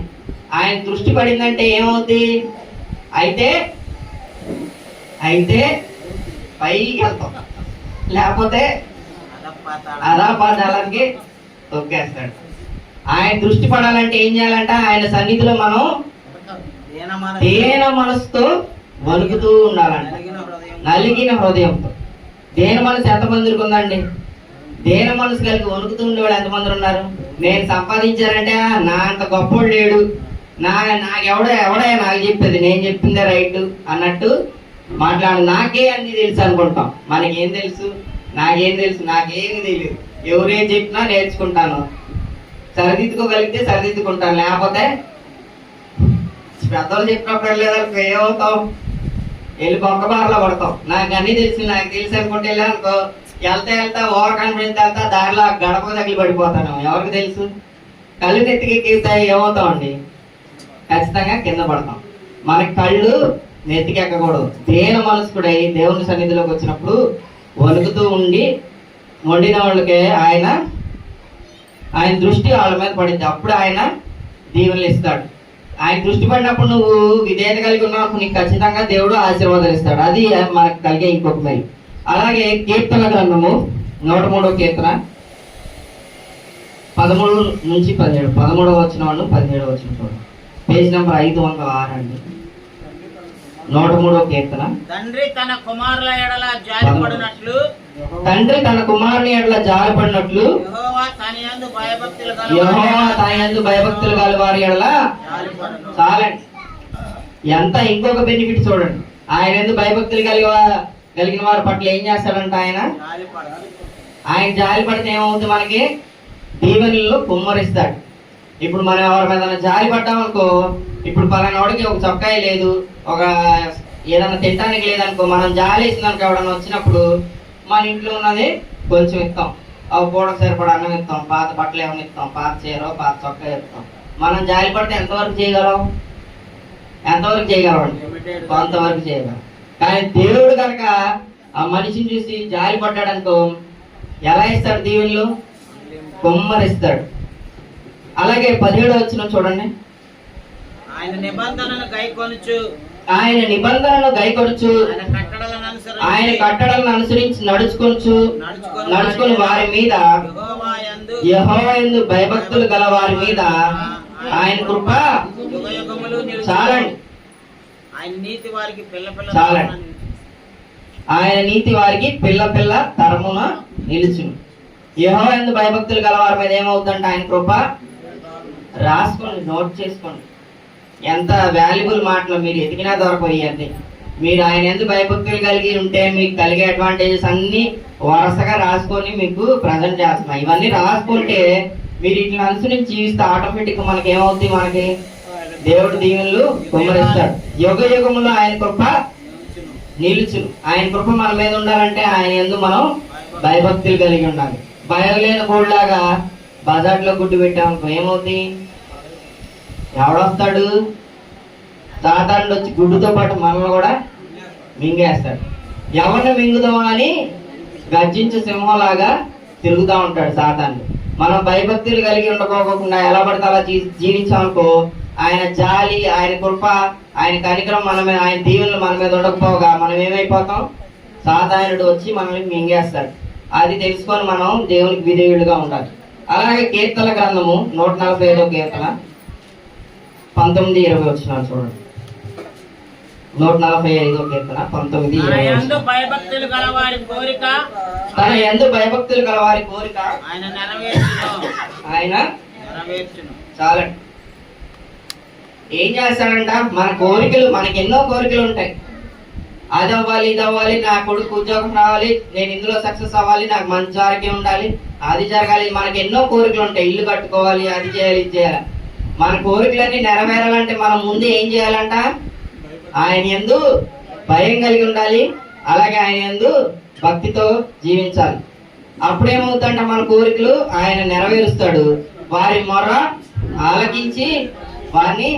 ఆయన దృష్టి పడిందంటే ఏమవుద్ది? అయితే పైకి వెళ్తాం, లేకపోతే అదాపాదాలకి తొక్కేస్తాడు. ఆయన దృష్టి పడాలంటే ఏం చేయాలంట? ఆయన సన్నిధిలో మనం దేన మనసుతో వణుకుతూ ఉండాలంట, నలిగిన హృదయంతో. దేన మనసు ఎంతమందికి ఉందండి? దేన మనసు కలిగి వణుకుతూ ఉండేవాడు ఎంతమంది ఉన్నారు? నేను సంపాదించారంటే నా అంత గొప్పోడు లేడు, నాకెవడే నాకు చెప్పేది, నేను చెప్పిందే రైట్ అన్నట్టు మాట్లాడు. నాకే అన్ని తెలుసు అనుకుంటాం. మనకేం తెలుసు? నాకేం తెలుసు? నాకేమి తెలియదు. ఎవరేం చెప్పినా నేర్చుకుంటాను, సరిదిద్దుకోగలిగితే సరిదిద్దుకుంటాను, లేకపోతే పెద్దలు చెప్పినప్పుడు లేదనుకో ఏమవుతాం? వెళ్ళి బొక్క బారలో పడతాం. నాకు అన్ని తెలుసు అనుకుంటే వెళ్ళానుకో, వెళ్తా ఓవర్ కాన్ఫిడెన్స్ వెళ్తా, దారిలో గడప తగిలి పడిపోతాను. ఎవరికి తెలుసు? కళ్ళు నెత్తికెక్కిస్తాయి, ఏమవుతామండి? ఖచ్చితంగా కింద పడతాం. మనకి కళ్ళు నెత్తికెక్కకూడదు. దేన మనస్కుడై దేవుని సన్నిధిలోకి వచ్చినప్పుడు వణుకుతూ ఉండి వండిన వాళ్ళకే ఆయన దృష్టి వాళ్ళ మీద పడింది. అప్పుడు ఆయన దీవెనలు ఇస్తాడు. ఆయన దృష్టి పడినప్పుడు నువ్వు విధేయత కలిగి ఉన్నప్పుడు నీకు ఖచ్చితంగా దేవుడు ఆశీర్వాదాలు ఇస్తాడు. అది మనకు కలిగే ఇంకొక మేలు. అలాగే కీర్తన గ్రంథము 103వ కీర్తన 13 నుంచి 17, 13వ వచనం 17వ వచనం చూడండి. పేజ్ నెంబర్ 506 అండి. 103వ కీర్తన. తండ్రి తన కుమారుల ఎడల జాలిపడినట్లు యెహోవా తన యందు భయభక్తులు గల వారి ఎడల చాలండి. ఎంత ఇంకొక బెనిఫిట్ చూడండి. ఆయన ఎందుకు భయభక్తులు కలిగిన వారి పట్ల ఏం చేస్తాడంట? ఆయన జాలి పడితే ఏమవుతుంది? మనకి దీవెనల్లో కుమ్మరిస్తాడు. ఇప్పుడు మనం ఎవరి మీద జాలి పడ్డామనుకో, ఇప్పుడు పలానా వాడికి ఒక చొక్కాయి లేదు, ఒక ఏదైనా తినడానికి లేదనుకో, మనం జాలి వేసినాక ఎవడన్నా వచ్చినప్పుడు మన ఇంట్లో ఉన్నది కొంచెం ఇస్తాం, పూటకు సరిపడా అన్నం ఇస్తాం, పాత బట్టలు ఏమైనా ఇస్తాం, పాత చీర పాత చొక్కా ఇస్తాం. మనం జాలి పడితే ఎంతవరకు చేయగలం? కొంతవరకు చేయగలం. కానీ దేవుడు కనుక ఆ మనిషిని చూసి జాలి పడ్డాడు అనుకో, ఎలా ఇస్తాడు దీవెనలు? కుమ్మరిస్తాడు. అలాగే 17వ వచనం చూడండి. ఆయన నిబంధనను గైకొనుచు ఆయన నిబంధనను గైకొనుచు ఆయన కట్టడలను అనుసరించి నడుచుకొని వారి మీద యెహోవా యందు భయభక్తులు గల వారి మీద ఆయన కృప యుగయుగములు నిలుచును. చాలండి. ఆయన నీతి వారికి పిల్ల పిల్ల చాలండి. ఆయన నీతి వారికి పిల్ల పిల్ల తరమున నిలుచును. యెహోవా యందు భయభక్తులు గల వారి మీద ఏమవుతుందంటే ఆయన కృప. రాసుకోండి, నోట్ చేసుకోండి. ఎంత వాల్యుబుల్ మాటలు, మీరు ఎదిగినా దొరకవయ్యండి. మీరు ఆయన యందు భయభక్తులు కలిగి ఉంటే మీకు కలిగే అడ్వాంటేజెస్ అన్ని వరుసగా రాసుకొని మీకు ప్రజెంట్ చేస్తున్నాయి. ఇవన్నీ రాసుకుంటే మీరు వీటిని అనుసరించి జీవిస్తే ఆటోమేటిక్ మనకి ఏమవుతుంది, మనకి దేవుడు దీవెనలు కుమ్మరిస్తాడు. యుగ యుగములో ఆయన కృప నిలుచును. ఆయన కృప మన మీద ఉండాలంటే ఆయన యందు మనం భయభక్తులు కలిగి ఉండాలి. భయం లేని గోడ్లాగా బజార్లో గుడ్డు పెట్టామనుకో ఏమవుతుంది, ఎవడొస్తాడు, సాతానుడు వచ్చి గుడ్డుతో పాటు మనల్ని కూడా మింగేస్తాడు. ఎవరిని మింగుదామా అని గర్జించే సింహంలాగా తిరుగుతూ ఉంటాడు సాతానుడు. మనం భయభక్తులు కలిగి ఉండకోకుండా ఎలా పడితే అలా జీవించామనుకో ఆయన జాలి, ఆయన కృప, ఆయన కనికరం మన మీద, ఆయన దీవెనలు మన మీద ఉండకపోగా మనం ఏమైపోతాం, సాతానుడు వచ్చి మనల్ని మింగేస్తాడు. అది తెలుసుకొని మనం దేవునికి విధేయులుగా ఉండాలి. అలాగే కీర్తన గ్రంథము 145వ కీర్తన 19-20 వచ్చినాను చూడండి. 145వ కీర్తన 19-20. భయభక్తులు గల వారి కోరిక తన యందు భయభక్తులు గల వారి కోరిక ఆయన నెరవేర్చును. ఆయన చాలండి. ఏం చేస్తాడంట, మన కోరికలు, మనకి ఎన్నో కోరికలు ఉంటాయి. అది అవ్వాలి, ఇది అవ్వాలి, నా కొడుకు ఉద్యోగం రావాలి, నేను ఇందులో సక్సెస్ అవ్వాలి, నాకు మంచి ఆరోగ్యం ఉండాలి, అది జరగాలి. మనకి ఎన్నో కోరికలు ఉంటాయి. ఇల్లు కట్టుకోవాలి, అది చేయాలి, ఇది చేయాలి. మన కోరికలన్నీ నెరవేరాలంటే మనం ముందు ఏం చేయాలంట, ఆయన యందు భయం కలిగి ఉండాలి. అలాగే ఆయన యందు భక్తితో జీవించాలి. అప్పుడేమవుతుందంట, మన కోరికలు ఆయన నెరవేరుస్తాడు. వారి మొర ఆలకించి వారిని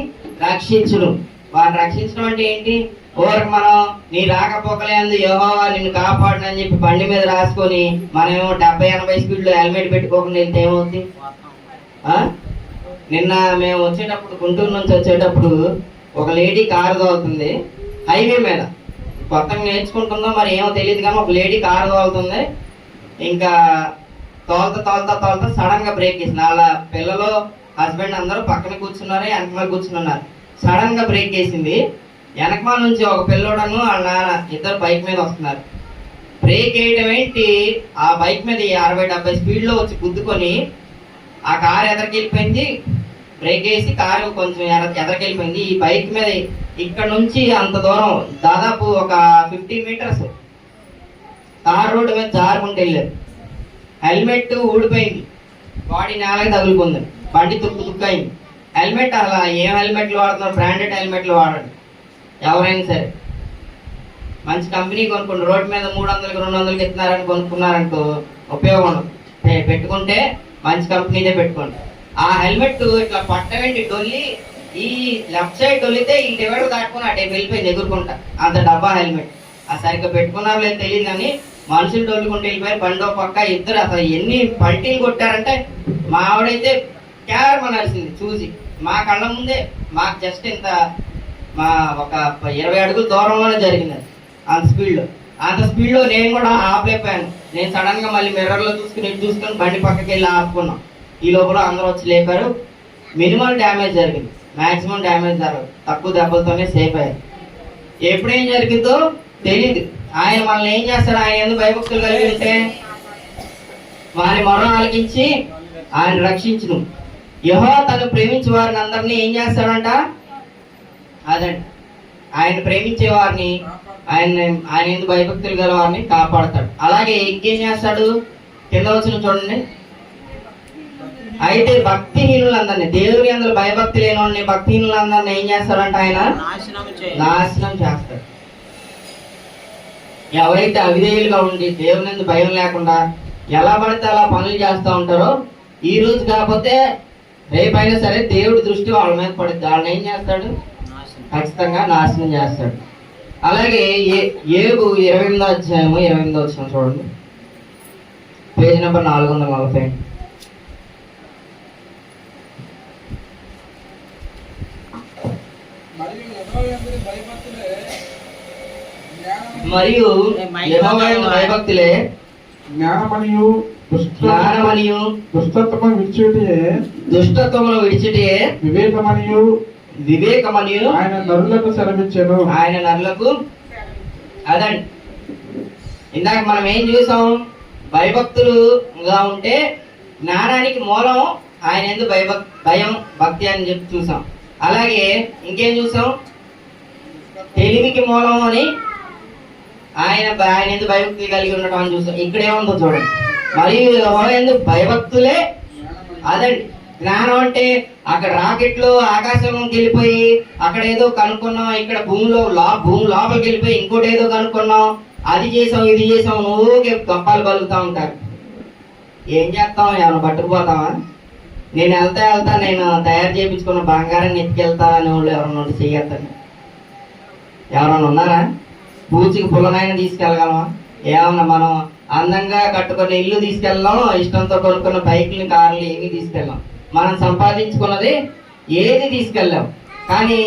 రక్షించును. వారిని రక్షించడం అంటే ఏంటి, ఓరకు మనం నీ రాకపోకలేందు యెహోవా నిన్ను కాపాడునని చెప్పి బండి మీద రాసుకొని మనమేమో 70-80 స్పీడ్లో హెల్మెట్ పెట్టుకోకుండా వెళ్తే ఏమవుతుంది. నిన్న మేము వచ్చేటప్పుడు, గుంటూరు నుంచి వచ్చేటప్పుడు ఒక లేడీ కారు తోలుతుంది హైవే మీద. కొత్తగా నేర్చుకుంటుందో మరి ఏమో తెలియదు కానీ ఒక లేడీ కారు తోలుతుంది. ఇంకా తోలుతా సడన్ గా బ్రేక్ వేసింది. వాళ్ళ పిల్లలు, హస్బెండ్ అందరూ పక్కన కూర్చున్నారు, వెనకమాల కూర్చున్నారు. సడన్ గా బ్రేక్ వేసింది. వెనకమాల నుంచి ఒక పిల్లోడను వాళ్ళ నాన్న ఇద్దరు బైక్ మీద వస్తున్నారు. బ్రేక్ వేయడం ఏంటి, ఆ బైక్ మీద 60-70 స్పీడ్లో వచ్చి గుద్దుకొని ఆ కారు ఎదరికెళ్ళిపోయింది. బ్రేక్ వేసి కారు కొంచెం ఎదరికెళ్ళిపోయింది. ఈ బైక్ మీద ఇక్కడ నుంచి అంత దూరం దాదాపు ఒక 15 మీటర్స్ కార్ రోడ్డు మీద జారుకుంటూ వెళ్ళారు. హెల్మెట్ ఊడిపోయింది, బాడీ నేలకి తగులుకుంది, బండి తుక్కు అయింది. హెల్మెట్ అలా ఏం హెల్మెట్లు వాడుతున్నారు, బ్రాండెడ్ హెల్మెట్లు వాడండి ఎవరైనా సరే. మంచి కంపెనీ కొనుక్కోండి. రోడ్డు మీద 300-200 ఇస్తున్నారని కొనుక్కున్నారనుకో ఉపయోగం ఉండదు. పెట్టుకుంటే మంచి కంపెనీదే పెట్టుకోండి. ఆ హెల్మెట్ ఇట్లా పట్టగండి డొల్లి, ఈ లెఫ్ట్ సైడ్ డొల్లితే ఈ డివైడర్ దాటుకుని అటే వెళ్ళిపోయింది ఎగురుకుంటా. అంత డబ్బా హెల్మెట్. అది సరిగ్గా పెట్టుకున్నారో లేదు తెలియదు కానీ మనుషులు డొల్లుకుంటూ వెళ్ళిపోయి బండో పక్క ఇద్దరు అసలు ఎన్ని పల్టీలు కొట్టారంటే మా ఆవిడైతే క్యార్ నడిచింది చూసి. మా కళ్ళ ముందే, మాకు జస్ట్ ఇంత మా ఒక 20 అడుగుల దూరంలోనే జరిగింది అంత స్పీడ్లో నేను కూడా ఆపలేకపోయాను. నేను సడన్ గా మళ్ళీ మిర్రర్లో చూసుకుని బండి పక్కకి వెళ్ళి ఆపుకున్నాం. ఈ లోపల అందరూ వచ్చి లేపారు. మినిమం డ్యామేజ్ జరిగింది, మాక్సిమం డ్యామేజ్ జరగదు. తక్కువ దెబ్బలతోనే సేఫ్ అయ్యారు. ఎప్పుడేం జరిగిందో తెలియదు. ఆయన మనల్ని ఏం చేస్తాడు, ఆయన ఎందుకు భయభక్తులు కలిగి ఉంటే వారి మొర ఆలకించి ఆయన రక్షించును. యెహోవా తను ప్రేమించే వారిని అందరినీ ఏం చేస్తాడంట, అదండి ఆయన ప్రేమించే వారిని, ఆయన ఎందుకు భయభక్తులు గల వారిని కాపాడతాడు. అలాగే ఇంకేం చేస్తాడు, కింద వచ్చిన చూడండి. అయితే భక్తిహీనులందరినీ, దేవుని అందరూ భయభక్తి లేని వాళ్ళని, భక్తిహీనులందరినీ ఏం చేస్తాడంట, ఆయన నాశనం చేస్తాడు. ఎవరైతే అవిధేయులుగా ఉండి దేవుని యందు భయం లేకుండా ఎలా పడితే అలా పనులు చేస్తూ ఉంటారో, ఈ రోజు కాకపోతే రేపైనా సరే దేవుడి దృష్టి వాళ్ళ మీద పడుతుంది. వాళ్ళని ఏం చేస్తాడు, ఖచ్చితంగా నాశనం చేస్తాడు. అలాగే యోబు 28వ అధ్యాయము 28వ వచనం చూడండి, పేజ్ నెంబర్ 440. మరియు యెహోవా యందు భయభక్తులే మరియు జ్ఞానమనియు దుష్టత్వము దుష్టత్వమును విడిచిటే వివేకమనియు ఆయన నరులకు సెలవిచ్చెను. ఆయన నరులకు అదండి. ఇందాక మనం ఏం చూసాం? భయభక్తులుగా ఉంటే జ్ఞానానికి మూలం ఆయన యందు భయం భక్తి అని చెప్పి చూసాం. అలాగే ఇంకేం చూసాం? తెలివికి మూలం అని ఆయన యందు భయభక్తి కలిగి ఉండటం అని చూసాం. ఇక్కడేముందో చూడండి. మరియు యెహోవా యందు భయభక్తులే అదండి. జ్ఞానం అంటే అక్కడ రాకెట్లు ఆకాశంలోకి వెళ్ళిపోయి అక్కడ ఏదో కనుక్కున్నాం, ఇక్కడ భూమి లోపలికి వెళ్ళిపోయి ఇంకోటి ఏదో కనుక్కున్నాం, అది చేసాం ఇది చేసాం, నువ్వుకే గొప్పలు పలుకుతా ఉంటారు. ఏం చేస్తాం? ఏమైనా పట్టుకుపోతావా? నేను వెళ్తా నేను తయారు చేయించుకున్న బంగారాన్ని ఎత్తుకెళ్తా అని వాళ్ళు ఎవరన్నా ఉంటే చెయ్యొద్దండి. ఎవరన్నా ఉన్నారా? పూచికి పుల్లనైనా తీసుకెళ్ళగలమా? ఏమన్నా మనం అందంగా కట్టుకున్న ఇల్లు తీసుకెళ్ళాం, ఇష్టంతో కొనుక్కున్న బైక్లు కార్లు ఏమీ తీసుకెళ్ళాం. మనం సంపాదించుకున్నది ఏది తీసుకెళ్ళాం. కానీ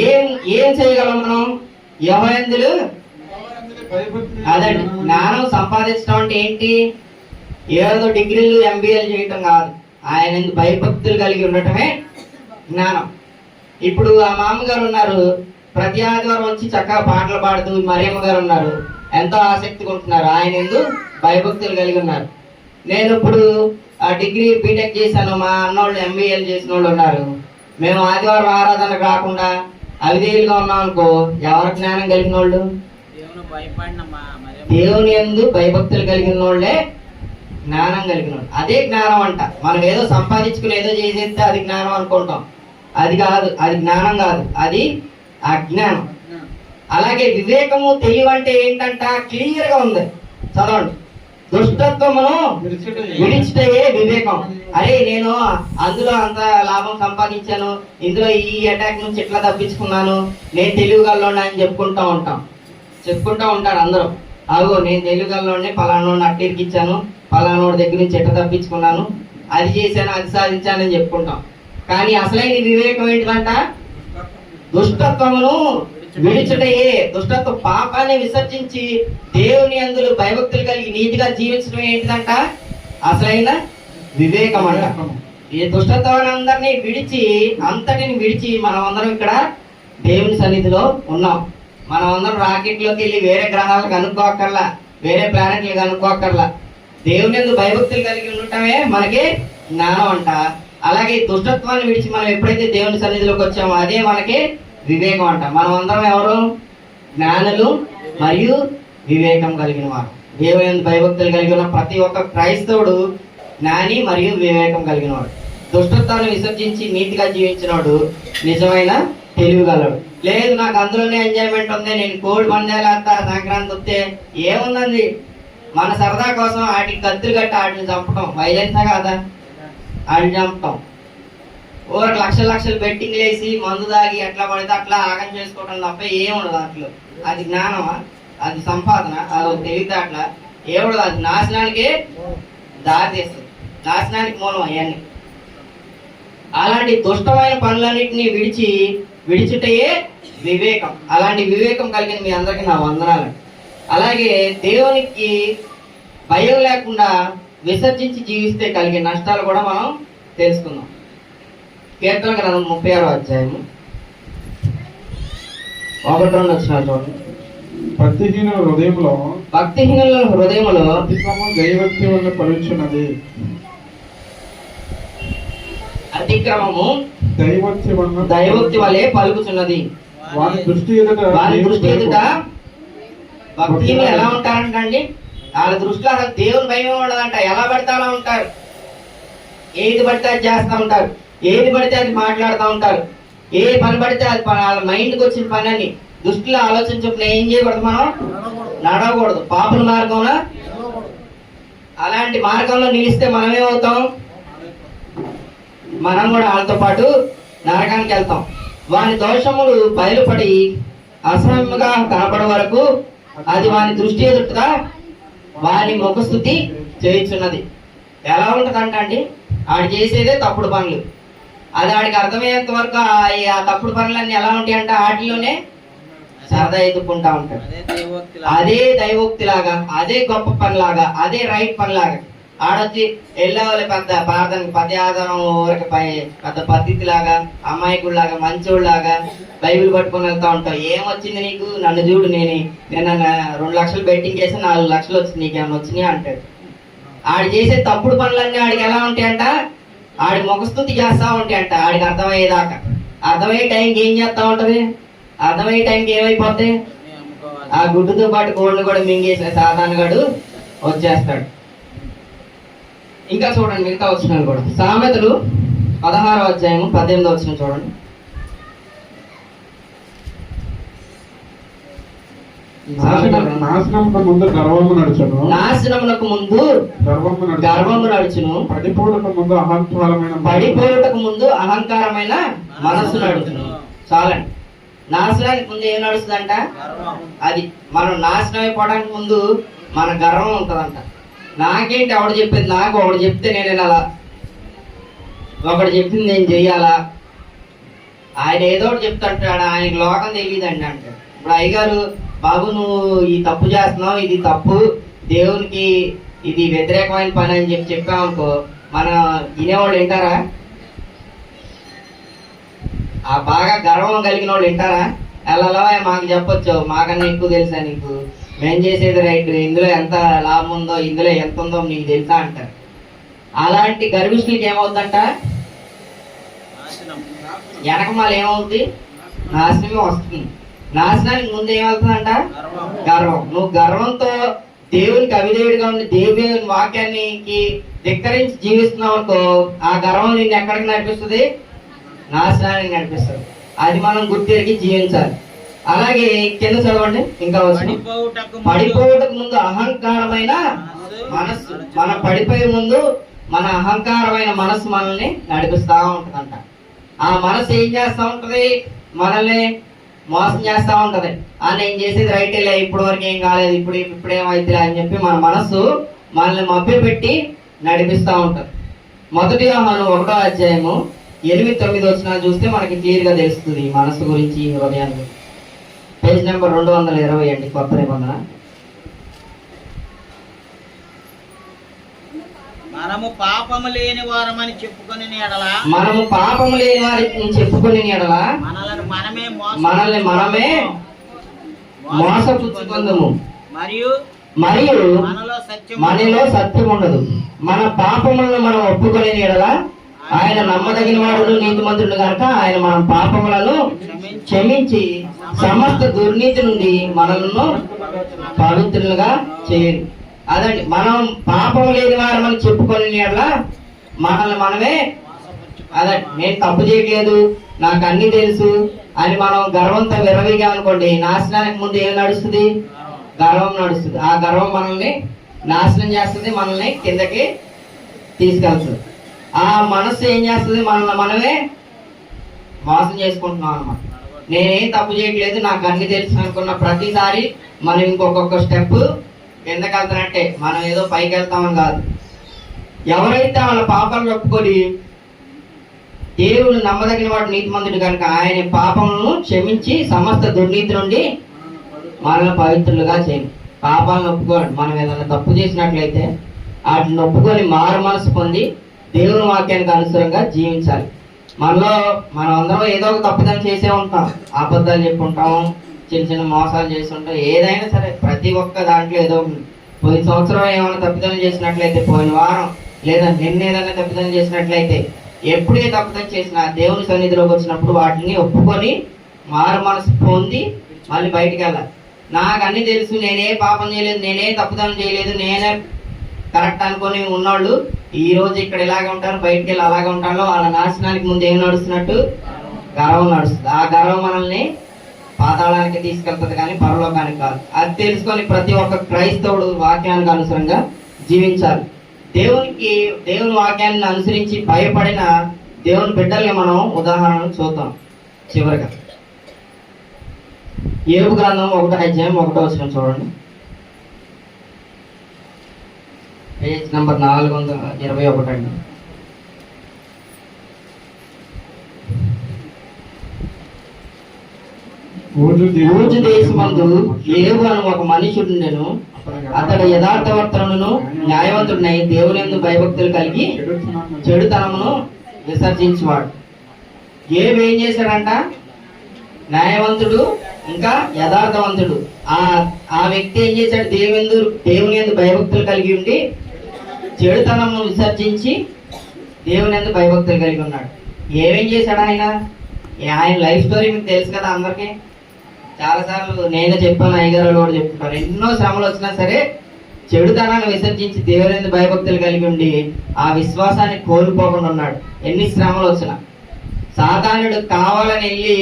ఏం చేయగలం మనం? యెహోవాయందు అదండి. జ్ఞానం సంపాదించడం అంటే ఏంటి? ఏదో డిగ్రీలు ఎంబీఏలు చేయటం కాదు. ఆయన భయభక్తులు కలిగి ఉండటమే జ్ఞానం. ఇప్పుడు ఆ మామగారు ఉన్నారు, ప్రతి ఆదివారం వచ్చి చక్కగా పాటలు పాడుతూ, మరియమ్మ గారు ఉన్నారు, ఎంతో ఆసక్తిగా ఉంటున్నారు, ఆయన ఎందు భయభక్తులు కలిగి ఉన్నారు. నేను ఇప్పుడు ఆ డిగ్రీ బీటెక్ చేశాను, మా అన్నోళ్ళు ఎంబీఏలు చేసిన వాళ్ళు ఉన్నారు. మేము ఆదివారం ఆరాధనకు రాకుండా అవిధేయులుగా ఉన్నాం అనుకో, ఎవరు జ్ఞానం కలిగిన వాళ్ళు? దేవుని యందు భయభక్తులు కలిగిన వాళ్ళే జ్ఞానం కలిగిన వాళ్ళు. అదే జ్ఞానం అంట. మనం ఏదో సంపాదించుకుని ఏదో చేసేస్తే అది జ్ఞానం అనుకుంటాం. అది కాదు, అది జ్ఞానం కాదు, అది అజ్ఞానం. అలాగే వివేకము తెలివి అంటే ఏంటంట? క్లియర్ గా ఉంది, చదవండి. దుష్టత్వమును విడిచిటయే వివేకం. అరే నేను అందులో అంత లాభం సంపాదించాను, ఇందులో ఈ అటాక్ నుంచి ఎట్లా తప్పించుకున్నాను, నేను తెలివిగలను అని చెప్పుకుంటా ఉంటారు అందరూ. అగో నేను తెలివిగలను, పలానోడిని అట్టిరికిచ్చాను, పలానోడి దగ్గర నుంచి ఎట్లా తప్పించుకున్నాను, అది చేశాను, అది సాధించానని చెప్పుకుంటాం. కానీ అసలైన వివేకం ఏంటిదంట? దుష్టత్వమును విడిచుటయే. దుష్టత్వ పాపాన్ని విసర్జించి దేవుని అందులో భయభక్తులు కలిగి నీతిగా జీవించడం ఏంటిదంట? అసలైన వివేకం అంట. ఈ దుష్టత్వాన్ని అందరినీ అంతటిని విడిచి మనం అందరం ఇక్కడ దేవుని సన్నిధిలో ఉన్నాం. మనం అందరం రాకెట్లోకి వెళ్ళి వేరే గ్రహాలకు కనుక్కోకర్లా, వేరే ప్లానెట్లు కనుక్కోకర్లా. దేవుని యందు భయభక్తులు కలిగి ఉండటమే మనకి జ్ఞానం అంట. అలాగే దుష్టత్వాన్ని విడిచి మనం ఎప్పుడైతే దేవుని సన్నిధిలోకి వచ్చామో అదే మనకి వివేకం అంట. మనం అందరం ఎవరు? జ్ఞానులు మరియు వివేకం కలిగిన వారు. దేవుని యందు భయభక్తులు కలిగి ఉన్న ప్రతి ఒక్క క్రైస్తవుడు జ్ఞాని మరియు వివేకం కలిగిన వాడు. దుష్టత్వాన్ని విసర్జించి నీతిగా జీవించినవాడు నిజమైన తెలివిగలడు. లేదు నాకు అందులోనే ఎంజాయ్మెంట్ ఉంది, నేను కోడి పందాలు వేస్తా, సంక్రాంతి వస్తే ఏముందండి, మన సరదా కోసం వాటికి కత్తులు కట్టి వాటిని చంపటం వైలెన్సా కాదా? వాటిని చంపటం, ఊరికి లక్షలు బెట్టింగ్లు వేసి మందు తాగి ఎట్లా పడితే అట్లా ఆగం చేసుకోవటం తప్ప ఏముండదు అట్లా. అది జ్ఞానమా? అది సంపాదన? అది తెలివితేటల? ఏముండదు. అది నాశనానికే దారి తీస్తుంది, నాశనానికి మూలం అవన్నీ. అలాంటి దుష్టమైన పనులన్నింటినీ విడిచుటయే వివేకం. అలాంటి వివేకం కలిగిన మీ అందరికీ నా వందనాలు. అలాగే దేవునికి భయం లేకుండా విసర్జించి జీవిస్తే కలిగే నష్టాలు కూడా మనం తెలుసుకుందాం. కీర్తన గ్రంథం 36వ అధ్యాయము 1-2 వచనాలు చూడండి. భక్తిహీనుల హృదయములో దైవభక్తి వల్ల పలుచున్నది. అతిక్రమము దైవభక్తి వలె పలుకుతున్నది. వారి దృష్టి ఎదుట భక్తిహీనులు ఎలా ఉంటారంటండి? వాళ్ళ దృష్టిలో అసలు దేవుని భయం ఉండదంట. ఎలా పడితే అలా ఉంటారు, ఏది పడితే అది చేస్తూ ఉంటారు, ఏది పడితే అది మాట్లాడుతూ ఉంటారు, ఏ పని పడితే అది వాళ్ళ మైండ్కి వచ్చిన పని అని దృష్టిలో ఆలోచించకుండా ఏం చేయకూడదు, మనం నడవకూడదు పాపుల మార్గంలో. అలాంటి మార్గంలో నిలిస్తే మనమేమవుతాం? మనం కూడా వాళ్ళతో పాటు నరకానికి వెళ్తాం. వాని దోషములు బయలుపడి అసహ్యంగా కనపడే వరకు అది వాని దృష్టి ఎదుట వాని ముఖస్థుతి చేయుచున్నది. ఎలా ఉంటుందంట అండి? ఆడు చేసేదే తప్పుడు పనులు, అది ఆడికి అర్థమయ్యేంత వరకు ఆ తప్పుడు పనులన్నీ ఎలా ఉంటాయి అంటే వాటిలోనే సరదా ఎదుర్కొంటా ఉంటాడు. అదే దైవోక్తి అదే దైవోక్తి లాగా, అదే గొప్ప పనిలాగా, అదే రైట్ పనిలాగా ఆడొచ్చి వెళ్ళేవాళ్ళు పెద్ద ప్రార్థన పద్యాధారం ఊరికి పెద్ద పద్ధతి లాగా, అమాయకుడిలాగా, మంచోళ్ళలాగా బైబిల్ పట్టుకొని వెళ్తా ఉంటావు. ఏమొచ్చింది నీకు, నన్ను చూడు, నేను 2 లక్షలు బెట్టింగ్ చేసి 4 లక్షలు వచ్చింది, నీకేమైనా వచ్చినాయి అంటాడు. ఆడు చేసే తప్పుడు పనులన్నీ ఆడికి ఎలా ఉంటాయంట, ఆడి ముఖస్థుతి చేస్తా ఉంటాయంట ఆడికి అర్థమయ్యేదాకా. అర్థమయ్యే టైంకి ఏం చేస్తా ఉంటది, అర్థమయ్యే టైంకి ఏమైపోద్ది, ఆ గుడ్డుతో పాటు కోళ్ళు కూడా మింగేసిన సాధారణగాడు వచ్చేస్తాడు. ఇంకా చూడండి మిగతా వచనాలు కూడా. సామెతలు 16వ అధ్యాయము 18వ వచనం చూడండి. నాశనమునకు ముందు గర్వము నడుచును, నాశనమునకు ముందు గర్వము నడుచును, పడిపోవటకు ముందు పడిపోవటకు ముందు అహంకారమైన మనస్సు నడుచును. చాలండి. నాశనానికి ముందు ఏం నడుస్తుందంట, అది మనం నాశనం అయిపోవడానికి ముందు మన గర్వం ఉంటుందంట. నాకేంటి ఎవడు చెప్పింది, నాకు ఒకడు చెప్తే నేను వినాలా, ఒకడు చెప్పింది నేను చెయ్యాలా, ఆయన ఏదో ఒకటి చెప్తాంటాడు, ఆయనకి లోకం తెలియదండి అంటాడు. ఇప్పుడు అయ్యగారు, బాబు నువ్వు ఈ తప్పు చేస్తున్నావు, ఇది తప్పు, దేవునికి ఇది వ్యతిరేకమైన పని అని చెప్పామనుకో, మన వినేవాళ్ళు వింటారా? ఆ బాగా గర్వం కలిగిన వాళ్ళు వింటారా? ఎలా మాకు చెప్పొచ్చు, మాకన్నా ఎక్కువ తెలుసా నీకు, మేము చేసేది రైట్, ఇందులో ఎంత లాభం ఉందో, ఇందులో ఎంత ఉందో నీకు తెలుసా అంటారు. అలాంటి గర్విష్ఠులకి ఏమవుతుందంట, వెనకమాల ఏమవుతుంది, నాశనమే వస్తుంది. నాశనానికి ముందు ఏమవుతుందంట, గర్వం. నువ్వు గర్వంతో దేవునికి అవిధేయుడిగా ఉండి దేవుని వాక్యానికి ధిక్కరించి జీవిస్తున్నావు అనుకో, ఆ గర్వం నిన్ను ఎక్కడికి నడిపిస్తుంది, నాశనానికి నడిపిస్తుంది. అది మనం గుర్తెరిగి జీవించాలి. అలాగే కింద చదవండి ఇంకా వస్తుంది. పడిపోవటకు ముందు అహంకారమైన మనస్సు, మన పడిపోయే ముందు మన అహంకారమైన మనస్సు మనల్ని నడిపిస్తా ఉంటదంట. ఆ మనసు ఏం చేస్తా ఉంటది, మనల్ని మోసం చేస్తా ఉంటది. నేను చేసేది రైట్ లే, ఇప్పటి వరకు ఏం కాలేదు, ఇప్పుడేమైతే అని చెప్పి మన మనస్సు మనల్ని మభ్య పెట్టి నడిపిస్తా ఉంటది. మొదటి యోహాను 1వ అధ్యాయము 8-9 వచనాలు చూస్తే మనకి క్లియర్ గా తెలుస్తుంది ఈ మనసు గురించి, హృదయాన్ని. పేజ్ నెంబర్ 220 అండి, కొత్త నిబంధన. మనము పాపము లేని వారమని చెప్పుకొని ఎడల, మనము పాపము లేని వారిని చెప్పుకొని ఎడల మనల్ని మనమే మోసపుచ్చుకొందుము, మరియు మనలో సత్యం ఉండదు. మన పాపములను మనం ఒప్పుకొని ఎడల ఆయన నమ్మదగిన వాడు, నీతిమంతుడు కనుక ఆయన మన పాపములను క్షమించి సమస్త దుర్నీతి నుండి మనలను పవిత్రులుగా చేయరు. అదండి, మనం పాపం లేని వారు మనం చెప్పుకొని మనల్ని మనమే, అదండి, నేను తప్పు చేయట్లేదు, నాకు అన్ని తెలుసు అని మనం గర్వంతో విరవిగా అనుకోండి, నాశనానికి ముందు ఏం నడుస్తుంది, గర్వం నడుస్తుంది. ఆ గర్వం మనల్ని నాశనం చేస్తుంది, మనల్ని కిందకి తీసుకెళ్తుంది. ఆ మనస్సు ఏం చేస్తుంది, మనల్ని మనమే మోసం చేసుకుంటున్నాం అన్నమాట. నేనేం తప్పు చేయట్లేదు, నాకు అన్ని తెలుసు అనుకున్న ప్రతిసారి మనం ఇంకొక స్టెప్ కిందకి వెళ్తానంటే, మనం ఏదో పైకి వెళ్తామని కాదు. ఎవరైతే వాళ్ళ పాపాలను ఒప్పుకొని దేవుడు నమ్మదగిన వాడు, నీతిమంతుడు కనుక ఆయన పాపములను క్షమించి సమస్త దుర్నీతి నుండి మనల్ని పవిత్రులుగా చేయండి. పాపాలను ఒప్పుకోండి. మనం ఏదైనా తప్పు చేసినట్లయితే వాటిని ఒప్పుకొని మారు మనసు పొంది దేవుని వాక్యానికి అనుసరంగా జీవించాలి. మనలో మనం అందరం ఏదో ఒక తప్పుదం చేసే ఉంటాం, అబద్ధాలు చెప్పుకుంటాం, చిన్న చిన్న మోసాలు చేసి ఉంటాం, ఏదైనా సరే ప్రతి ఒక్క దాంట్లో ఏదో పోయిన సంవత్సరం ఏమైనా తప్పిదం చేసినట్లయితే, పోయిన వారం లేదా నిన్న ఏదైనా తప్పిదం చేసినట్లయితే, ఎప్పుడే తప్పుదం చేసినా దేవుని సన్నిధిలోకి వచ్చినప్పుడు వాటిని ఒప్పుకొని మారు మనసు పొంది మళ్ళీ బయటికి వెళ్ళాలి. నాకు అన్ని తెలుసు, నేనే పాపం చేయలేదు, నేనే తప్పుదం చేయలేదు, నేనే కరెక్ట్ అనుకొని ఉన్నోళ్ళు ఈ రోజు ఇక్కడ ఇలాగే ఉంటారు, బయటికి వెళ్ళి అలాగే ఉంటారు. వాళ్ళ నాశనానికి ముందు ఏం నడుస్తున్నట్టు, గర్వం నడుస్తుంది. ఆ గర్వం మనల్ని పాతాళానికి తీసుకెళ్తుంది కానీ పరలోకానికి కాదు. అది తెలుసుకొని ప్రతి ఒక్క క్రైస్తవుడు వాక్యానికి అనుసరంగా జీవించాలి. దేవుని వాక్యాన్ని అనుసరించి భయపడిన దేవుని బిడ్డల్ని మనం ఉదాహరణలు చూద్దాం. చివరిగా యోబు గ్రంథం 1వ అధ్యాయం 1వ వచనం చూడండి. పేజ్ నెంబర్ 421 అండి. ఊజు దేశమందు ఏబు అని ఒక మనుషుడుండెను. అతడు యథార్థవర్తనును న్యాయవంతుడినై దేవుని యందు భయభక్తులు కలిగి చెడుతనమును విసర్జించువాడు. ఏబు ఏం చేశాడంట? న్యాయవంతుడు ఇంకా యథార్థవంతుడు. ఆ వ్యక్తి ఏం చేశాడు? దేవుని యందు భయభక్తులు కలిగి ఉండి చెడుతనమును విసర్జించి దేవుని యందు భయభక్తులు కలిగి ఉన్నాడు. ఏమేం చేశాడు ఆయన? ఆయన లైఫ్ స్టోరీ మీకు తెలుసు కదా అందరికీ. చాలాసార్లు నేనే చెప్పాను, అయ్యగారు కూడా చెప్తున్నారు. ఎన్నో శ్రమలు వచ్చినా సరే చెడుతనాన్ని విసర్జించి దేవుని యందు భయభక్తులు కలిగి ఉండి ఆ విశ్వాసాన్ని కోల్పోకుండా ఉన్నాడు. ఎన్ని శ్రమలు వచ్చినా సాతానుడు కావాలని వెళ్ళి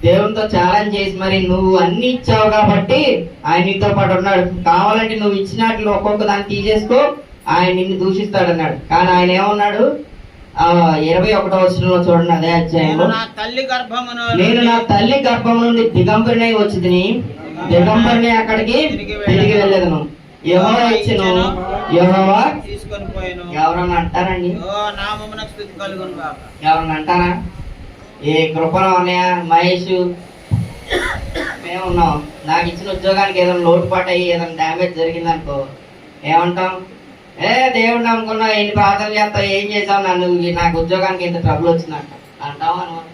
దేవునితో ఛాలెంజ్ చేసి, మరి నువ్వు అన్ని ఇచ్చావు కాబట్టి ఆయన నీతో పాటు ఉన్నాడు, కావాలంటే నువ్వు ఇచ్చినట్లు ఒక్కొక్క దాన్ని తీసేసుకో, ఆయన నిన్ను దూషిస్తాడన్నాడు. కానీ ఆయన ఏమన్నాడు? 21వ వచనంలో చూడండి, అదే అధ్యాయంలో, నేను నా తల్లి గర్భం నుండి దిగంబరినై వచ్చితిని, దిగంబరిని అక్కడికి తిరిగి వెళ్ళేదను. యెహోవా ఇచ్చెను, యెహోవా తీసుకొని పోయాను. ఎవరన్నా అంటారండి? నామమునకు స్తుతి కలుగును గాక. ఎవరన్నా అంటారా? ఏ కృపలో ఉన్నాయా? మహేష్ మేమున్నాం, నాకు ఇచ్చిన ఉద్యోగానికి ఏదైనా లోటుపాటు అయ్యి ఏదైనా డ్యామేజ్ జరిగిందనుకో ఏమంటాం? దేవుడు నమ్ముకున్నా, ఎన్ని ప్రార్థనలు చేస్తావు, ఏం చేసావు, నాకు ఉద్యోగానికి ఎంత ట్రబుల్ వచ్చిందంట అంటావు అనమాట.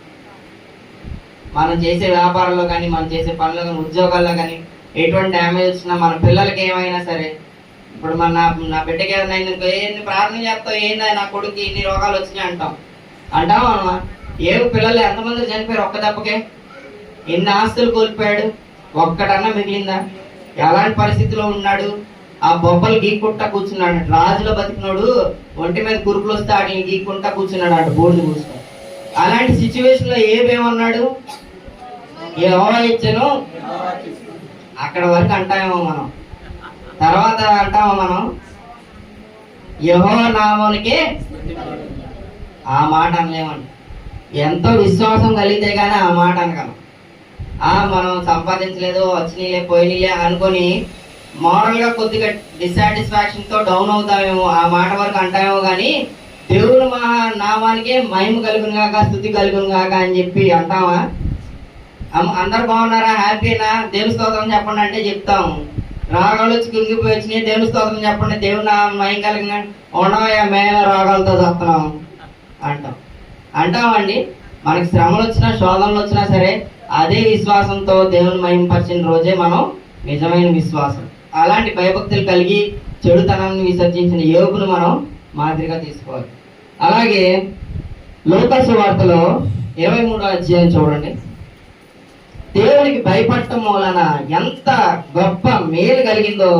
మనం చేసే వ్యాపారంలో కానీ మనం చేసే పనుల్లో కానీ ఉద్యోగాల్లో కానీ ఎటువంటి డ్యామేజ్ వచ్చినా మన పిల్లలకి ఏమైనా సరే, ఇప్పుడు నా బిడ్డకి ఏదైనా అయిందనుకో, ఎన్ని ప్రార్థన చేస్తావు, ఏందా నా కొడుకు ఇన్ని రోగాలు వచ్చినాయి అంటాం అనమాట. పిల్లలు ఎంతమంది చనిపోయారు ఒక్క దెబ్బకే? ఎన్ని ఆస్తులు కోల్పోయాడు, ఒక్కటన్నా మిగిలిందా? ఎలాంటి పరిస్థితిలో ఉన్నాడు? ఆ బొబ్బలు గీక్కుంటా కూర్చున్నాడు. రాజులో బతికినోడు ఒంటి మీద కురుపులు వస్తే వాటిని గీక్కుంటా కూర్చున్నాడు అంట, బోర్డు కూర్చున్నాడు. అలాంటి సిచ్యువేషన్ లో ఏమేమన్నాడు? యెహోవా ఇచ్చెను, అక్కడ వరకు అంటామేమో మనం. తర్వాత అంటామో మనం యెహోవా నామానికే, ఆ మాట అనలేమండి. ఎంతో విశ్వాసం కలిగితే కానీ ఆ మాట అనగలం. మనం సంపాదించలేదు, వచ్చినలే పోయినలే అనుకొని మోరల్ గా కొద్దిగా డిసాటిస్ఫాక్షన్ తో డౌన్ అవుతామేమో, ఆ మాట వరకు అంటామేమో. కానీ దేవుడు మా నామానికే మహిమ కలుగును గాక, స్తుతి కలుగును గాక అని చెప్పి అంటామా? అందరు బాగున్నారా, హ్యాపీనా, దేవుని స్తోత్రం చెప్పండి అంటే చెప్తాము. రాగాలు వచ్చి కుంగిపోయి వచ్చినాయి, దేవుని స్తోత్రం చెప్పండి, దేవుని నామం మహిమ కలిగిన ఉండవయ్యా, మేల రోగాలతో చేస్తున్నాం అంటామండి. మనకి శ్రమలు వచ్చినా శోధనలు వచ్చినా సరే అదే విశ్వాసంతో దేవుని మహిమపరిచిన రోజే మనం నిజమైన విశ్వాసం. అలాంటి భయభక్తులు కలిగి చెడుతనాన్ని విసర్జించిన యోగును మనం మాదిరిగా తీసుకోవాలి. అలాగే లూకా సువార్తలో 23వ అధ్యాయం చూడండి. దేవునికి భయపడటం మూలన ఎంత గొప్ప మేలు కలిగిందో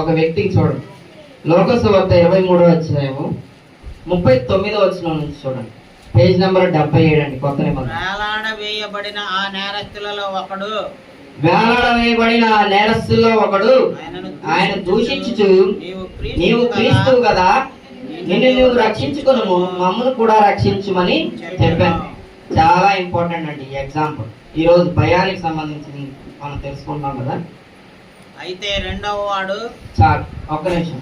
ఒక వ్యక్తికి చూడండి. లూకా సువార్త 23వ అధ్యాయము 39వ వచనం నుంచి చూడండి. పేజ్ నెంబర్ 77 అండి, కొత్త నిబంధన. వేలాడవేయబడిన ఆ నేరస్తులలో ఒకడు ఆయన దూషించుచు, నీవు క్రీస్తు కదా, నిన్ను నువ్వు రక్షించుకును, మమ్మల్ని కూడా రక్షించుమని చెప్పాను. చాలా ఇంపార్టెంట్ అండి ఈ ఎగ్జాంపుల్. ఈ రోజు భయానికి సంబంధించింది మనం తెలుసుకుంటాం కదా. అయితే రెండవ వాడు చాలు, ఒక్క నిమిషం.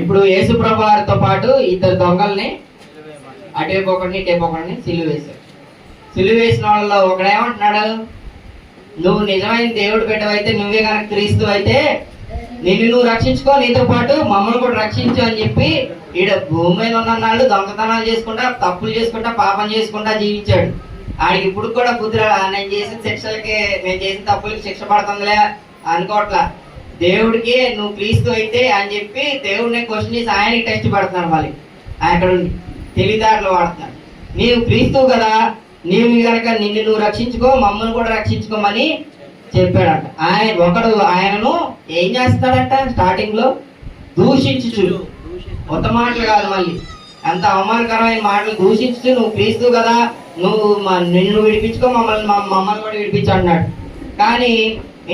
ఇప్పుడు యేసుప్రభు వారితో పాటు ఇద్దరు దొంగల్ని అటేపు ఒకడిని ఇటేపు ఒకడిని సిలువ వేశారు. సిలువ వేసిన వాళ్ళలో ఒకడేమంటున్నాడు? నువ్వు నిజమైన దేవుడు బిడ్డవైతే, నువ్వే కనుక క్రీస్తు అయితే నిన్ను నువ్వు రక్షించుకో, నీతో పాటు మమ్మల్ని కూడా రక్షించు అని చెప్పి ఈడ భూమి మీద ఉన్నన్నాళ్ళు దొంగతనాలు చేసుకుంటా, తప్పులు చేసుకుంటా, పాపం చేసుకుంటా జీవించాడు. ఆడికి ఇప్పుడు కూడా బుద్ధి నేను చేసిన శిక్షలకి, నేను చేసిన తప్పులకి శిక్ష పడుతుందిలే అనుకోవట్లా. దేవుడికి నువ్వు క్రీస్తు అయితే అని చెప్పి దేవుడిని క్వశ్చన్ చేసి ఆయనకి టెస్ట్ పెడుతున్నాడు. మళ్ళీ అక్కడ తెలివిదారులు వాడుతున్నాడు. నీవు క్రీస్తు కదా, నీవు కనుక నిన్ను నువ్వు రక్షించుకో, మమ్మల్ని కూడా రక్షించుకోమని చెప్పాడంట. ఆయనను ఏం చేస్తాడంట? స్టార్టింగ్ లో దూషించు, కొత్త మాటలు కాదు, మళ్ళీ అంత అవమానకరమైన మాటలు దూషించు, నువ్వు క్రీస్తు కదా, నువ్వు నిన్ను విడిపించుకో, మమ్మల్ని కూడా విడిపించు అన్నాడు. కానీ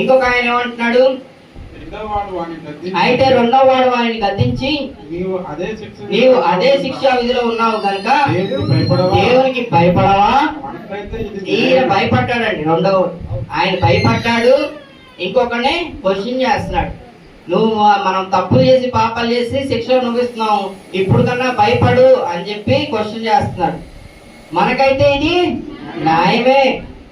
ఇంకొక ఆయన ఏమంటున్నాడు? అయితే రెండవ వాడు వాడిని గద్దించి, నీవు అదే శిక్షా విధిలో ఉన్నావు కనుక దేవునికి భయపడవా? ఈయన భయపడ్డాడండి. రెండవ ఆయన భయపడ్డాడు. ఇంకొకనే క్వశ్చన్ చేస్తున్నాడు, నువ్వు మనం తప్పులు చేసి పాపాలు చేసి శిక్ష అనుభవిస్తున్నావు, ఇప్పుడు కన్నా భయపడు అని చెప్పి క్వశ్చన్ చేస్తున్నాడు. మనకైతే ఇది న్యాయమే,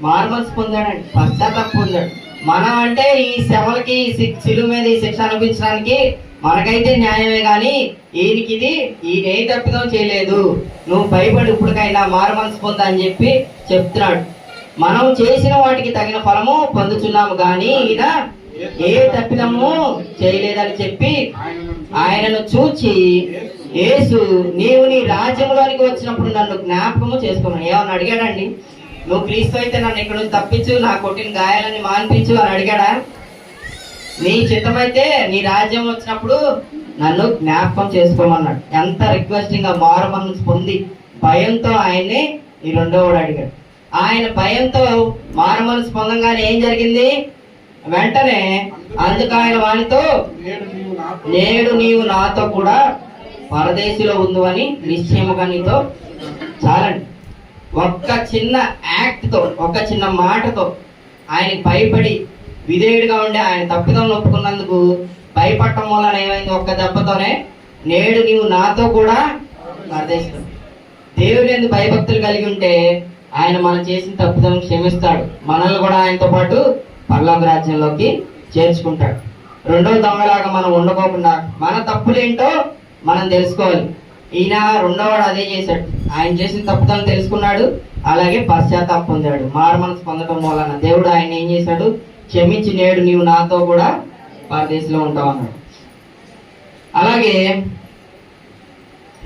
మారుమనసు పొందాడండి, పశ్చాత్తాపం పొందాడు. మనం అంటే ఈ శ్రమలకి శిలువ మీద ఈ శిక్ష అనిపించడానికి మనకైతే న్యాయమే, కానీ ఈయన ఏ తప్పిదం చేయలేదు, నువ్వు భయపడి ఇప్పటికైనా మారుమనసు పొందా అని చెప్పి చెప్తున్నాడు. మనం చేసిన వాటికి తగిన ఫలము పొందుతున్నాము, కానీ ఈయన ఏ తప్పిదము చేయలేదని చెప్పి ఆయనను చూచి, యేసు నీవు నీ రాజ్యంలోనికి వచ్చినప్పుడు నన్ను జ్ఞాపకము చేసుకున్నాను. ఏమన్నా అడిగాడండి? నువ్వు క్రీస్తు అయితే నన్ను ఇక్కడ నుంచి తప్పించు, నా కొట్టిన గాయాలని మాన్పించు అని అడిగాడా? నీ చిత్తమైతే నీ రాజ్యం వచ్చినప్పుడు నన్ను జ్ఞాపకం చేసుకోమన్నాడు. ఎంత రిక్వెస్టింగ్ గా మారు మనసు పొంది భయంతో ఆయన్ని ఈ రెండోవాడు అడిగాడు. ఆయన భయంతో మారు మనసు పొందంగానే ఏం జరిగింది? వెంటనే అందుకు ఆయన వానితో, నేడు నీవు నాతో కూడా పరదేశిలో ఉండు అని నిశ్చయముగా నీతో. చాలండి, ఒక్క చిన్న యాక్ట్ తో, ఒక చిన్న మాటతో ఆయనకి భయపడి విధేయుడిగా ఉండి ఆయన తప్పిదం ఒప్పుకున్నందుకు భయపడటం వలన ఏమైంది? ఒక్క దెబ్బతోనే నేడు నీవు నాతో కూడా పరదేశిలో. దేవుని యందు భయభక్తులు కలిగి ఉంటే ఆయన మనం చేసిన తప్పిదం క్షమిస్తాడు, మనల్ని కూడా ఆయనతో పాటు పరలోక రాజ్యంలోకి చేర్చుకుంటాడు. రెండో దొంగలాగా మనం ఉండకోకుండా మన తప్పులేంటో మనం తెలుసుకోవాలి. ఈయన రెండోవాడు అదే చేశాడు. ఆయన చేసిన తప్పుదం తెలుసుకున్నాడు, అలాగే పశ్చాత్తాపం పొందాడు. మారు మనసు పొందడం వలన దేవుడు ఆయన ఏం చేశాడు? క్షమించి నేడు నీవు నాతో కూడా పరదేశంలో ఉంటావు అన్నాడు. అలాగే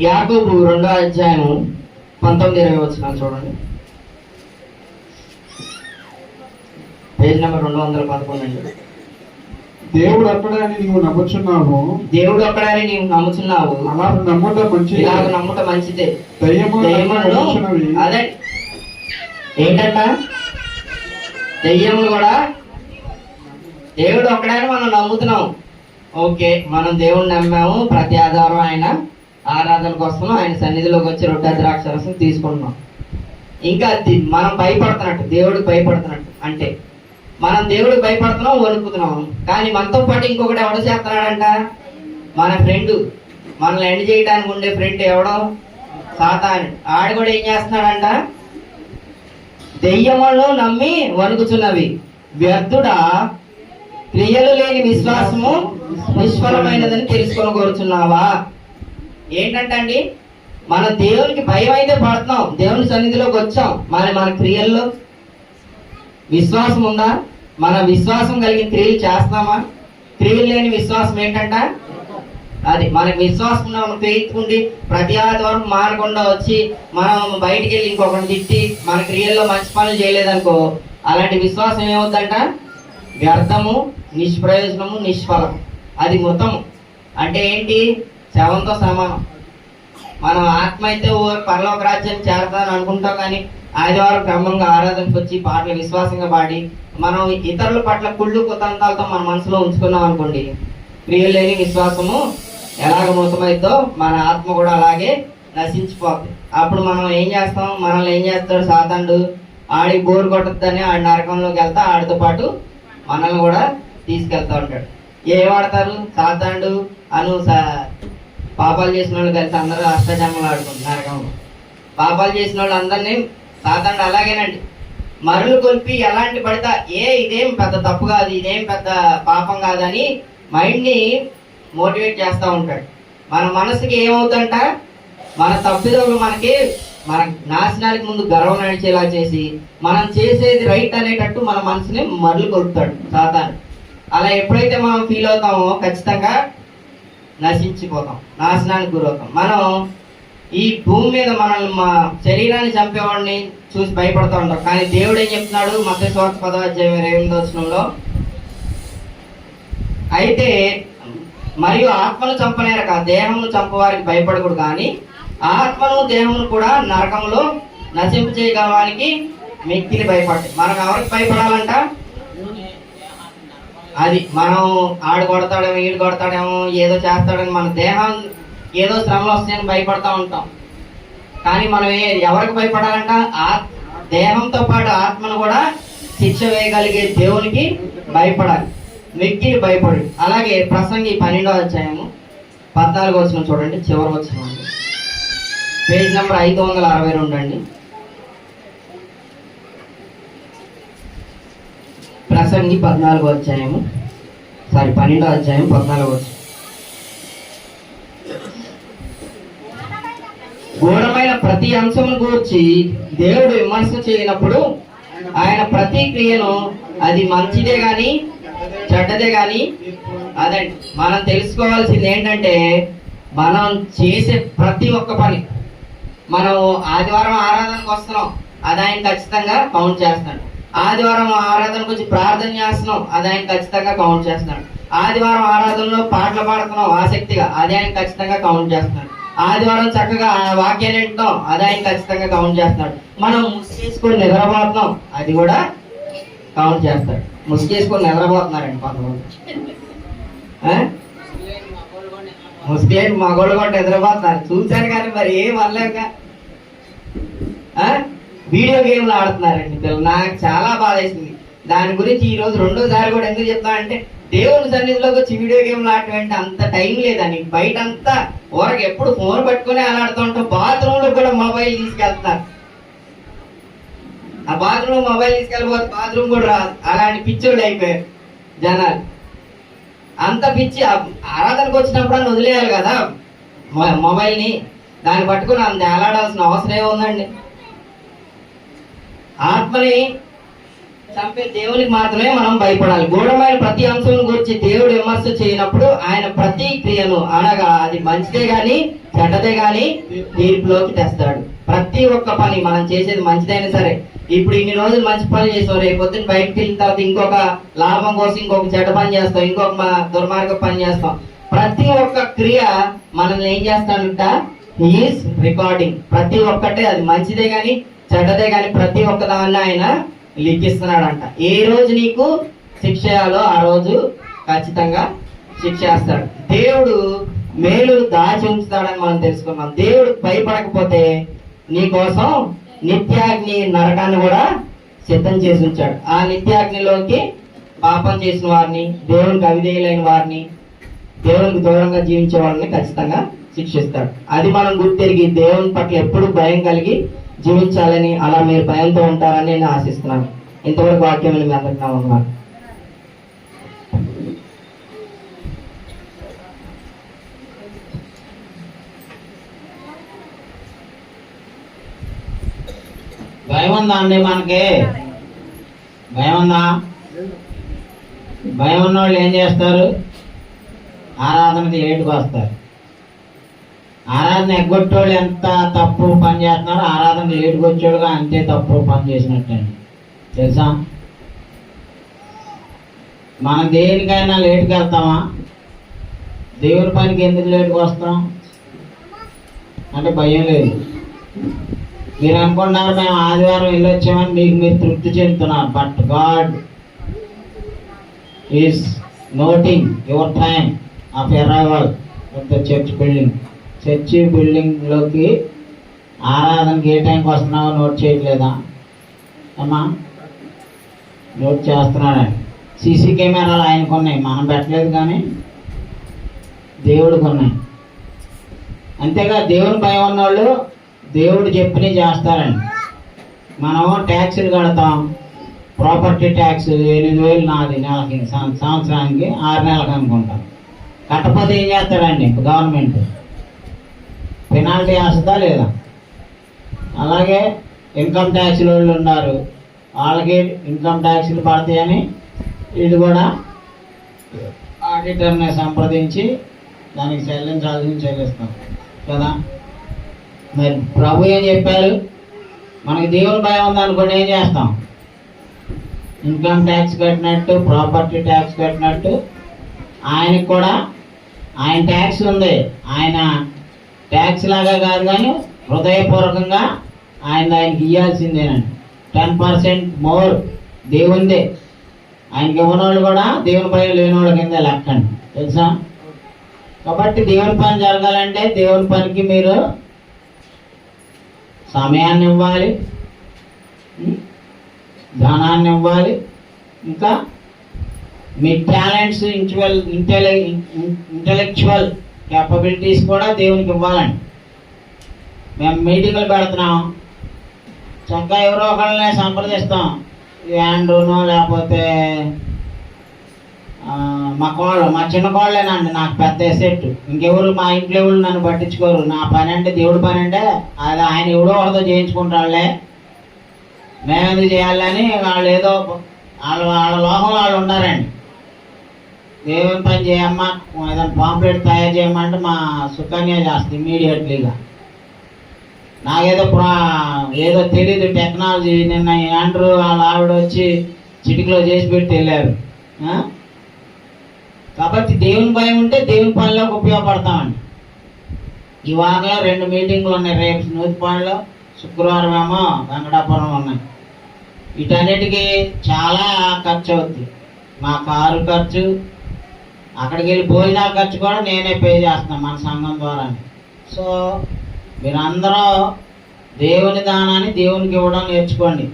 యాకోబు 2వ అధ్యాయము 19-20 వచనాలు చూడండి. పేజ్ నెంబర్ 211 అండి. దేవుడు అక్కడని నీవు నమ్ముచున్నావు, దేవుడు అక్కడని నీవు నమ్ముచున్నావు, అలా నమ్ముట మంచిది, ఇలాగ నమ్ముట మంచిదే. దయ్యములను అదే ఏంటంట? దయ్యములు కూడా దేవుడు ఒక్కడని మనం నమ్ముతున్నాం. ఓకే, మనం దేవుడిని నమ్మాము. ప్రతి ఆదివారం ఆయన ఆరాధనకు వస్తున్నాం, ఆయన సన్నిధిలోకి వచ్చి రొట్టె ద్రాక్షరసం తీసుకుంటున్నాం. ఇంకా మనం భయపడుతున్నట్టు, దేవుడికి భయపడుతున్నట్టు అంటే మనం దేవుడికి భయపడుతున్నాం, వణుకుతున్నాం. కానీ మనతో పాటు ఇంకొకటి ఎవడో చేస్తున్నాడంట? మన ఫ్రెండ్, మనల్ని ఎండ్ చేయడానికి ఉండే ఫ్రెండ్ ఎవడో? సాతాను. ఆడు కూడా ఏం చేస్తున్నాడంట? దెయ్యములను నమ్మి వణుకుచున్నవి వ్యర్థుడా, క్రియలు లేని విశ్వాసము నిష్ఫలమైనదని తెలుసుకొని కోరుచున్నావా? ఏంటంటండి, మన దేవునికి భయం అయితే పడుతున్నాం, దేవుని సన్నిధిలోకి వచ్చాం, మరి మన క్రియల్లో విశ్వాసం ఉందా? మన విశ్వాసం కలిగిన క్రియలు చేస్తామా? క్రియలు లేని విశ్వాసం ఏంటంట? అది మనకి విశ్వాసం ఉన్న ఫెయిత్ ఉండి ప్రతి ఆదివారం మానకుండా వచ్చి మనం బయటికి వెళ్ళి ఇంకొకరిని తిట్టి మన క్రియల్లో మంచి పనులు చేయలేదనుకో, అలాంటి విశ్వాసం ఏమవుతుందంట? వ్యర్థము, నిష్ప్రయోజనము, నిష్ఫలం. అది మృతము. అంటే ఏంటి? శవంతో సమానం. మనం ఆత్మ అయితే పరలోక రాజ్యాన్ని చేరతాను అనుకుంటాం, కానీ ఆదివారం క్రమంగా ఆరాధనకు వచ్చి పాటలు విశ్వాసంగా పాడి మనం ఇతరుల పట్ల కుళ్ళు కుతంత్రాలతో మన మనసులో ఉంచుకున్నాం అనుకోండి, క్రియలు లేని విశ్వాసము ఎలాగ మృతమైద్దో మన ఆత్మ కూడా అలాగే నశించిపోతుంది. అప్పుడు మనం ఏం చేస్తాం? మనల్ని ఏం చేస్తాడు సాతానుడు? ఆడికి బోరు కొట్టద్దని ఆడి నరకంలోకి వెళ్తా ఆడితో పాటు మనల్ని కూడా తీసుకెళ్తా ఉంటాడు. ఏ వాడతారు? సాతానుడు పాపాలు చేసిన వాళ్ళు కలిసి అందరూ అష్టజన్మలు ఆడుకుంటారు నరకంలో. పాపాలు చేసిన వాళ్ళు అందరినీ సాతానుడు అలాగేనండి మరులు కొలిపి ఎలాంటి పడతా ఇదేం పెద్ద తప్పు కాదు, ఇదేం పెద్ద పాపం కాదని మైండ్ని మోటివేట్ చేస్తూ ఉంటాడు. మన మనసుకి ఏమవుతుందంట? మన తప్పిదములు మనకి మన నాశనానికి ముందు గర్వం నడిచేలా చేసి మనం చేసేది రైట్ అనేటట్టు మన మనసుని మరులు కొలుపుతాడు సాతాను. అలా ఎప్పుడైతే మనం ఫీల్ అవుతామో ఖచ్చితంగా నశించిపోతాం, నాశనానికి గురవుతాం. మనం ఈ భూమి మీద మనల్ని మా శరీరాన్ని చంపేవాడిని చూసి భయపడుతూ ఉంటాం, కానీ దేవుడు ఏం చెప్తున్నాడు? మత్తయి సువార్త 10వ అధ్యాయం 28వ వచనంలో, అయితే మరియు ఆత్మను చంపనేరక దేహమును చంపవారికి భయపడకూడదు, కానీ ఆత్మను దేహమును కూడా నరకంలో నశింప చేయగలవానికి మిక్కిలి భయపడ్డాయి. మనం ఎవరికి భయపడాలంట? అది మనం ఆడు కొడతాడేమో, ఈడు కొడతాడేమో, ఏదో చేస్తాడని మన దేహం ఏదో శ్రమలు వస్తాయని భయపడతా ఉంటాం. కానీ మనం ఎవరికి భయపడాలంట? దేహంతో పాటు ఆత్మను కూడా శిక్ష వేయగలిగే దేవునికి భయపడాలి, మిక్కిలి భయపడు. అలాగే ప్రసంగి 12వ అధ్యాయము 14వ వచనం చూడండి, చివరి వచనం అండి, పేజ్ నెంబర్ 562 అండి. ప్రసంగి 14వ అధ్యాయము 12వ అధ్యాయం 14వ వచనం. ఘోరమైన ప్రతి అంశమును గూర్చి దేవుడు విమర్శ చేయనప్పుడు ఆయన ప్రతి క్రియను అది మంచిదే గాని చెడ్డదే గాని అదండి మనం తెలుసుకోవాల్సింది ఏంటంటే మనం చేసే ప్రతి ఒక్క పని, మనం ఆదివారం ఆరాధనకు వస్తున్నాం, అది ఆయన ఖచ్చితంగా కౌంట్ చేస్తాడు. ఆదివారం ఆరాధనకు వచ్చి ప్రార్థన చేస్తున్నాం, అది ఆయన ఖచ్చితంగా కౌంట్ చేస్తున్నాడు. ఆదివారం ఆరాధనలో పాటలు పాడుతున్నాం ఆసక్తిగా, అది ఆయన ఖచ్చితంగా కౌంట్ చేస్తున్నాడు. ఆదివారం చక్కగా ఆ వాక్యాన్ని వింటున్నాం, అది ఆయన ఖచ్చితంగా కౌంట్ చేస్తున్నాడు. మనం ముసుగేసుకొని నిద్రపోతున్నాం, అది కూడా కౌంట్ చేస్తాడు. ముసుగేసుకొని నిద్రపోతున్నారండి కొంతమంది. ముస్లిం మగోళ్ళు కూడా నిద్రపోతున్నారు చూశాను, కానీ మరి ఏం అనలేక వీడియో గేమ్లు ఆడుతున్నారండి పిల్లలు. నాకు చాలా బాధ వేసింది దాని గురించి. ఈ రోజు రెండోసారి కూడా ఎందుకు చెప్తా అంటే, దేవుని సన్నిధిలోకి వచ్చి వీడియో గేమ్లు ఆడటం అంటే అంత టైం లేదని బయట అంతా ఊరకు ఎప్పుడు ఫోన్ పట్టుకుని ఆడుతూ ఉంటాం. బాత్రూమ్ లో కూడా మొబైల్ తీసుకెళ్తున్నారు. ఆ బాత్రూమ్ మొబైల్ తీసుకెళ్ళిపోతే బాత్రూమ్ కూడా రాదు. అలాంటి పిచ్చోళ్ళు అయిపోయారు జనాలు. అంత పిచ్చి. ఆరాధనకు వచ్చినప్పుడు అని వదిలేయాలి కదా మొబైల్ని, దాన్ని పట్టుకుని అంత ఏలాడాల్సిన అవసరం ఏముందండి? ఆత్మని చంపే దేవునికి మాత్రమే మనం భయపడాలి. గూఢమైన ప్రతి అంశం గురించి దేవుడు విమర్శ చేయనప్పుడు ఆయన ప్రతి క్రియను అనగా అది మంచిదే గాని చెడ్డదే గాని తీర్పులోకి తెస్తాడు. ప్రతి ఒక్క పని మనం చేసేది మంచిదైనా సరే, ఇప్పుడు ఇన్ని రోజులు మంచి పని చేస్తాం, రేపు పొద్దున్న బయటకు వెళ్ళిన తర్వాత ఇంకొక లాభం కోసం ఇంకొక చెడ్డ పని చేస్తాం, ఇంకొక దుర్మార్గ పని చేస్తాం. ప్రతి ఒక్క క్రియ మనల్ని ఏం చేస్తాడంట? He is recording. ప్రతి ఒక్కటే అది మంచిదే గాని చెడ్డదే గాని ప్రతి ఒక్క దాన్ని ఆయన లిఖిస్తున్నాడంట. ఏ రోజు నీకు శిక్ష చేయాలో ఆ రోజు ఖచ్చితంగా శిక్ష చేస్తాడు. దేవుడు మేలు దాచి ఉంచుతాడని మనం తెలుసుకున్నాం. దేవుడు భయపడకపోతే నీ కోసం నిత్యాగ్ని నరకాన్ని కూడా సిద్ధం చేసి ఉంచాడు. ఆ నిత్యాగ్నిలోకి పాపం చేసిన వారిని, దేవునికి అవిధేయులైన వారిని, దేవునికి దూరంగా జీవించే వాళ్ళని ఖచ్చితంగా శిక్షిస్తాడు. అది మనం గుర్తెరిగి దేవుని పట్ల ఎప్పుడు భయం కలిగి జీవించాలని, అలా మీరు భయంతో ఉంటారని నేను ఆశిస్తున్నాను. ఇంతవరకు వాక్యం మీ అందరికీ నా వందనాలు. భయం ఉందా అండి మనకి? భయం ఉందా? భయం ఉన్నవాళ్ళు ఏం చేస్తారు? ఆరాధనకి లేటుకు వస్తారు. ఆరాధన ఎగ్గొట్టేవాళ్ళు ఎంత తప్పు పని చేస్తున్నారో ఆరాధనకి లేటుకు వచ్చేవాడుగా అంతే తప్పు పని చేసినట్టండి, తెలుసా? మనం దేనికైనా లేటుకు వెళ్తామా? దేవుని పనికి ఎందుకు లేటుకు వస్తాం అంటే భయం లేదు. మీరు అనుకుంటున్నారు మేము ఆదివారం వెళ్ళొచ్చామని మీకు మీరు తృప్తి చెందుతున్నారు. But God is noting your time of arrival at the church building. Church బిల్డింగ్లోకి ఆరాధనకి ఏ టైంకి వస్తున్నావో నోట్ చేయట్లేదా అమ్మా? నోట్ చేస్తున్నాడండి. సీసీ కెమెరాలు ఆయనకు ఉన్నాయి, మనం పెట్టలేదు, కానీ దేవుడికి ఉన్నాయి. అంతేగా దేవుని భయం ఉన్నవాళ్ళు దేవుడు చెప్పినవి చేస్తారండి. మనం ట్యాక్సులు కడతాం, ప్రాపర్టీ ట్యాక్స్ 8,000 నాది నెలకి, సంవత్సరానికి 6 నెలలకు అనుకుంటాం. కట్టకపోతే ఏం చేస్తాడండి గవర్నమెంట్? పెనాల్టీ వేస్తుందా లేదా? అలాగే ఇన్కమ్ ట్యాక్స్ వాళ్ళు ఉన్నారు, వాళ్ళకి ఇన్కమ్ ట్యాక్స్లు పడతాయని ఇది కూడా ఆడిటర్ని సంప్రదించి దానికి చెల్లిస్తాం కదా. మరి ప్రభు ఏం చెప్పారు? మనకి దేవుని భయం ఉందనుకోండి ఏం చేస్తాం? ఇన్కమ్ ట్యాక్స్ కట్టినట్టు, ప్రాపర్టీ ట్యాక్స్ కట్టినట్టు ఆయనకి కూడా ఆయన ట్యాక్స్ ఉంది. ఆయన ట్యాక్స్ లాగా కాదు, కానీ హృదయపూర్వకంగా ఆయనకి ఇవ్వాల్సిందేనండి. 10% మోర్ దేవుందే. ఆయనకి ఇవ్వనోళ్ళు కూడా దేవుని భయం లేనివాళ్ళ కింద లెక్కండి, తెలుసా? కాబట్టి దేవుని పని జరగాలంటే దేవుని పనికి మీరు సమయాన్ని ఇవ్వాలి, ధనాన్ని ఇవ్వాలి, ఇంకా మీ టాలెంట్స్, ఇంటెలెక్చువల్ క్యాపబిలిటీస్ కూడా దేవునికి ఇవ్వాలండి. మేము మీటింగులు పెడుతున్నాం, చక్కగా ఎవరో ఒకళ్ళని సంప్రదిస్తాం, యాండ్రూనో లేకపోతే మా చిన్న కోళ్ళేనండి నాకు పెద్ద ఎసెట్. ఇంకెవరు మా ఇంట్లో ఎవరు నన్ను పట్టించుకోరు. నా పని అంటే దేవుడి పని అంటే అది ఆయన ఎవడో వాళ్ళతో చేయించుకుంటాళ్ళే, మేమెందుకు చేయాలని వాళ్ళు ఏదో వాళ్ళ లోకంలో వాళ్ళు ఉన్నారండి. దేవుని పని చేయమ్మా, ఏదైనా పాంప్లెట్ తయారు చేయమంటే మా సుకన్య చేస్తుంది ఇమీడియట్లీగా. నాకేదో ఏదో తెలీదు టెక్నాలజీ. నిన్న యాండ్రూ వాళ్ళ ఆవిడ వచ్చి చిటికలో చేసి పెట్టి వెళ్ళారు. కాబట్టి దేవుని భయం ఉంటే దేవుని పనిలోకి ఉపయోగపడతామండి. ఈ వారంలో 2 మీటింగ్లు ఉన్నాయి. రేపు నూతిపాడులో, శుక్రవారం ఏమో వెంకటాపురం ఉన్నాయి. వీటన్నిటికీ చాలా ఖర్చు అవుతుంది. మా కారు ఖర్చు, అక్కడికి వెళ్ళి భోజనాల ఖర్చు కూడా నేనే పే చేస్తున్నాను మన సంఘం ద్వారా. సో మీరందరూ దేవుని దానాన్ని దేవునికి ఇవ్వడం నేర్చుకోండి.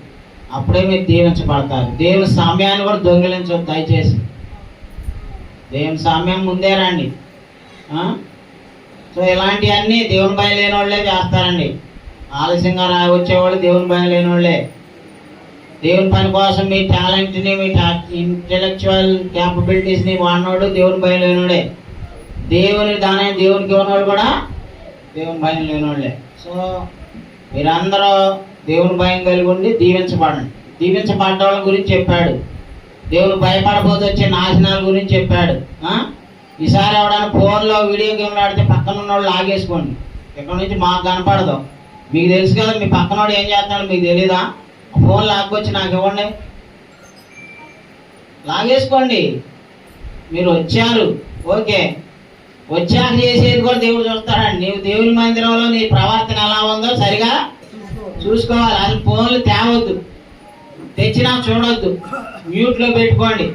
అప్పుడే మీరు దీవించబడతారు. దేవుని సమయాన్ని కూడా దొంగిలించవద్దు దయచేసి. దేవుని సమయం ముందే రండి. సో ఇలాంటివన్నీ దేవుని భయం లేని వాళ్ళే చేస్తారండి. ఆలస్యంగా వచ్చేవాళ్ళు దేవుని భయం లేని వాళ్ళే. దేవుని పని కోసం మీ టాలెంట్ని, మీ ఇంటెలెక్చువల్ క్యాపబిలిటీస్ని వాడినోడు దేవుని భయం లేనివాడే. దేవుని దానాన్ని దేవునికి ఇవ్వనోడు కూడా దేవుని భయం లేనివాళ్ళే. సో మీరందరూ దేవుని భయం కలిగి ఉండి దీవించబడండి. దీవించబడ్డ వాళ్ళ గురించి చెప్పాడు. దేవుని భయపడబోతే వచ్చే నాశనాల గురించి చెప్పాడు. ఈసారి ఎవడన్నా ఫోన్లో వీడియో గేమ్లు ఆడితే పక్కన ఉన్న వాళ్ళు లాగేసుకోండి. ఇక్కడ నుంచి మాకు కనపడదు. మీకు తెలుసు కదా మీ పక్కనోడు ఏం చేస్తున్నాడు మీకు తెలీదా? ఫోన్ లాక్కొచ్చి నాకు ఇవ్వండి, లాగేసుకోండి. మీరు వచ్చారు ఓకే, వచ్చాక చేసేది కూడా దేవుడు చూస్తాడండి. నీవు దేవుని మందిరంలో నీ ప్రవర్తన ఎలా ఉందో సరిగా చూసుకోవాలి. అది ఫోన్లు తేవద్దు, తెచ్చినా చూడొద్దు, మ్యూట్లో పెట్టుకోండి.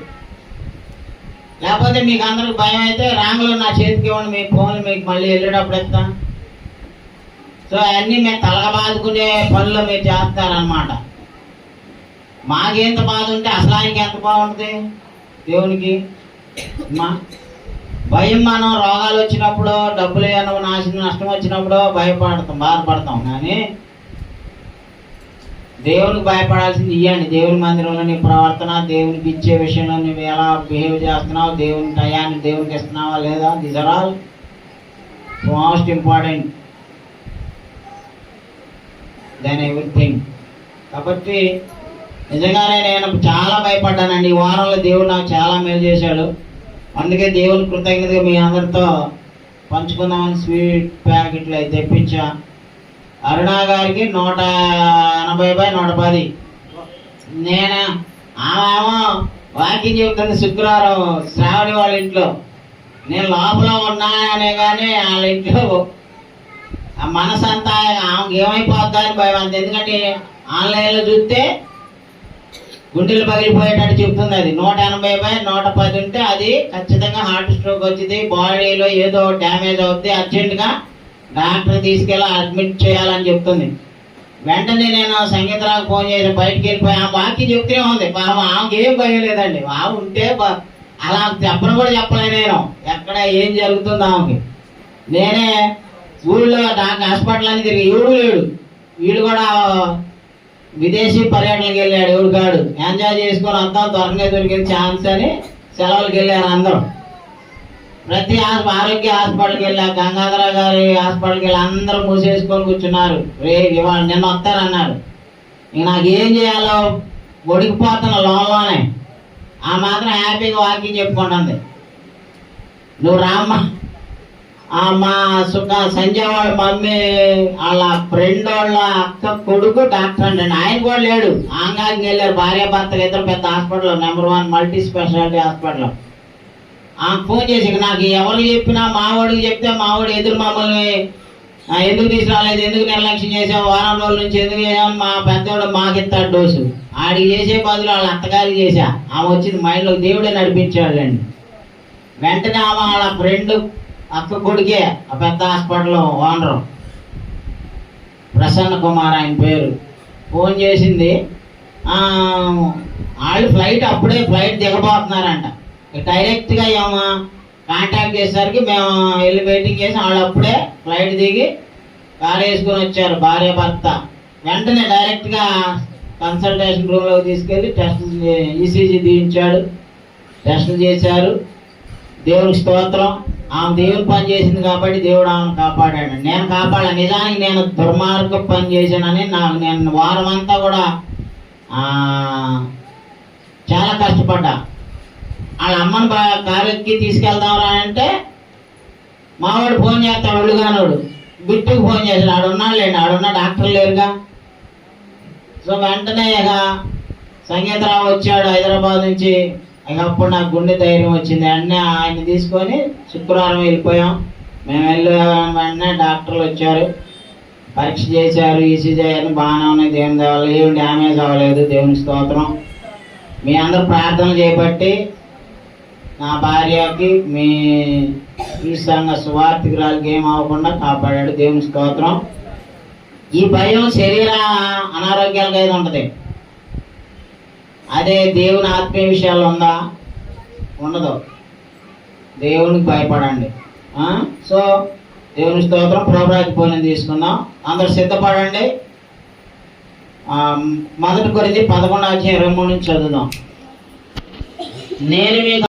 లేకపోతే మీకు అందరికి భయం అయితే రాంగులో నా చేతికి ఇవ్వండి, మీ ఫోన్లు మీకు మళ్ళీ వెళ్ళేటప్పుడు ఇస్తా. సో అవన్నీ మేము తలగబాదుకునే పనులు మీరు చేస్తారనమాట. మాకెంత బాధ ఉంటే అసలు ఆయనకి ఎంత బాగుంటుంది దేవునికి. భయం మనం రోగాలు వచ్చినప్పుడు, డబ్బులు ఏమైనా నష్టం వచ్చినప్పుడు బాధపడతాం. కానీ దేవునికి భయపడాల్సింది ఇవ్వండి. దేవుని మందిరంలో నీ ప్రవర్తన, దేవునికి ఇచ్చే విషయంలో నువ్వు ఎలా బిహేవ్ చేస్తున్నావు, దేవుని టయాన్ని దేవునికి ఇస్తున్నావా లేదా, these are all most important than everything. కాబట్టి నిజంగానే నేను చాలా భయపడ్డానండి. ఈ వారంలో దేవుడు నాకు చాలా మేలు చేశాడు. అందుకే దేవుని కృతజ్ఞతగా మీ అందరితో పంచుకుందామని స్వీట్ ప్యాకెట్లు అయితే తెప్పించా. అరుణా గారికి 180/110. నేను ఆమెమో వాకింగ్ చెబుతుంది శుక్రవారం శ్రావణి వాళ్ళ ఇంట్లో. నేను లోపల ఉన్నానే కానీ వాళ్ళ ఇంట్లో ఆ మనసంతా ఆమెకి ఏమైపోద్దా అని భయం అంత. ఎందుకంటే ఆన్లైన్లో చూస్తే గుండెలు పగిలిపోయేటట్టు చెప్తుంది. అది 180/110 ఉంటే అది ఖచ్చితంగా హార్ట్ స్ట్రోక్ వచ్చింది, బాడీలో ఏదో డ్యామేజ్ అవుతుంది, అర్జెంటుగా డాక్టర్ తీసుకెళ్ళి అడ్మిట్ చేయాలని చెప్తుంది. వెంటనే నేను సంగీతరావు ఫోన్ చేసి బయటికి వెళ్ళిపోయి ఆ బాకీ చెప్తూనే ఉంది. ఆమెకి ఏం భయం లేదండి. ఆమె ఉంటే అలా చెప్పను కూడా చెప్పలే నేను ఎక్కడ ఏం జరుగుతుందో ఆమెకి. నేనే ఊళ్ళో డాక్టర్ హాస్పిటల్ అని తిరిగి ఎవడు లేడు. వీడు కూడా విదేశీ పర్యటనకి వెళ్ళాడు. ఎవడు కాడు ఎంజాయ్ చేసుకొని వద్దాం, దొరికిన ఛాన్స్ అని సెలవులకు వెళ్ళారు అందరూ. ప్రతి ఆరోగ్య హాస్పిటల్కి వెళ్ళా, గంగాధర గారి హాస్పిటల్కి వెళ్ళి అందరూ మూసేసుకొని కూర్చున్నారు. ఇవాళ నిన్న వస్తారన్నారు. ఇంక నాకు ఏం చేయాలో ఒడికిపోతున్న లోన్లోనే. ఆ మాత్రం హ్యాపీగా వాకింగ్ చెప్పుకుంటుంది. నువ్వు రామ్మ. మా సంజయ్ వాళ్ళ మమ్మీ వాళ్ళ ఫ్రెండ్ వాళ్ళ అక్క కొడుకు డాక్టర్ అండి. ఆయన కూడా లేడు, ఆంగాకి వెళ్ళారు. భార్యాభర్తలు ఇద్దరు పెద్ద hospital, number 1 multi speciality hospital. Phone చేసి నాకు ఎవరికి చెప్పినా మావాడికి చెప్తే మావాడు ఎదురు మమ్మల్ని ఎందుకు తీసుకురాలేదు, ఎందుకు నిర్లక్ష్యం చేసావు, వారం రోజుల నుంచి ఎందుకు చేసామని మా పెద్దవాడు మాకిస్తాడు డోసు. ఆడికి చేసే బదులు వాళ్ళ అత్తగారికి చేశా. ఆమె వచ్చింది మైండ్లో, దేవుడే నడిపించాడండి. వెంటనే ఆమె వాళ్ళ ఫ్రెండ్ అక్క కొడుకే ఆ పెద్ద హాస్పిటల్ ఓనరు, ప్రసన్న కుమార్ ఆయన పేరు, ఫోన్ చేసింది. వాళ్ళు అప్పుడే ఫ్లైట్ దిగబోతున్నారంట. డైరెక్ట్గా ఏమో కాంటాక్ట్ చేసేసరికి మేము వెళ్ళి వెయిటింగ్ చేసి వాళ్ళు అప్పుడే ఫ్లైట్ దిగి కారు వేసుకొని వచ్చారు భార్య భర్త. వెంటనే డైరెక్ట్గా కన్సల్టేషన్ రూమ్లోకి తీసుకెళ్ళి టెస్టులు ఈసీజీ తీయించాడు, టెస్టులు చేశారు. దేవునికి స్తోత్రం. ఆమె దేవుని పని చేసింది కాబట్టి దేవుడు ఆమెను కాపాడాడు. నేను కాపాడా. నిజానికి నేను దుర్మార్గ పని చేశానని నేను వారం అంతా కూడా చాలా కష్టపడ్డా. వాళ్ళ అమ్మని కారెక్కి తీసుకెళ్దాంరా అంటే మావాడు ఫోన్ చేస్తాడు, ఒళ్ళుగానోడు బిట్టుకు ఫోన్ చేశాడు. ఆడున్న డాక్టర్ లేరుగా. సో వెంటనే ఇక సంగీతరావు వచ్చాడు హైదరాబాద్ నుంచి. ఇక అప్పుడు నాకు గుండె ధైర్యం వచ్చింది. వెంటనే ఆయన్ని తీసుకొని శుక్రవారం వెళ్ళిపోయాం. మేము వెళ్ళి వెంటనే డాక్టర్లు వచ్చారు, పరీక్ష చేశారు, ఈసీజీ అయ్యారు, బాగానే ఉన్నాయి. దేవుని దేవాలి, ఏం డ్యామేజ్ అవ్వలేదు. దేవుని స్తోత్రం. మీ అందరూ ప్రార్థన చేయబట్టి నా భార్యకి మీ ఈ సంఘ సువార్థికురాలకి ఏం అవ్వకుండా కాపాడాడు. దేవుని స్తోత్రం. ఈ భయం శరీర అనారోగ్యాలకు అయితే ఉంటుంది. అదే దేవుని ఆత్మీయ విషయాలు ఉందా? ఉండదు. దేవునికి భయపడండి. సో దేవుని స్తోత్రం. ప్రోగ్రామ్ పోయిన తీసుకుందాం. అందరు సిద్ధపడండి. 1 కొరింథీ 11:23 నుంచి చదువుదాం. నేను మీకు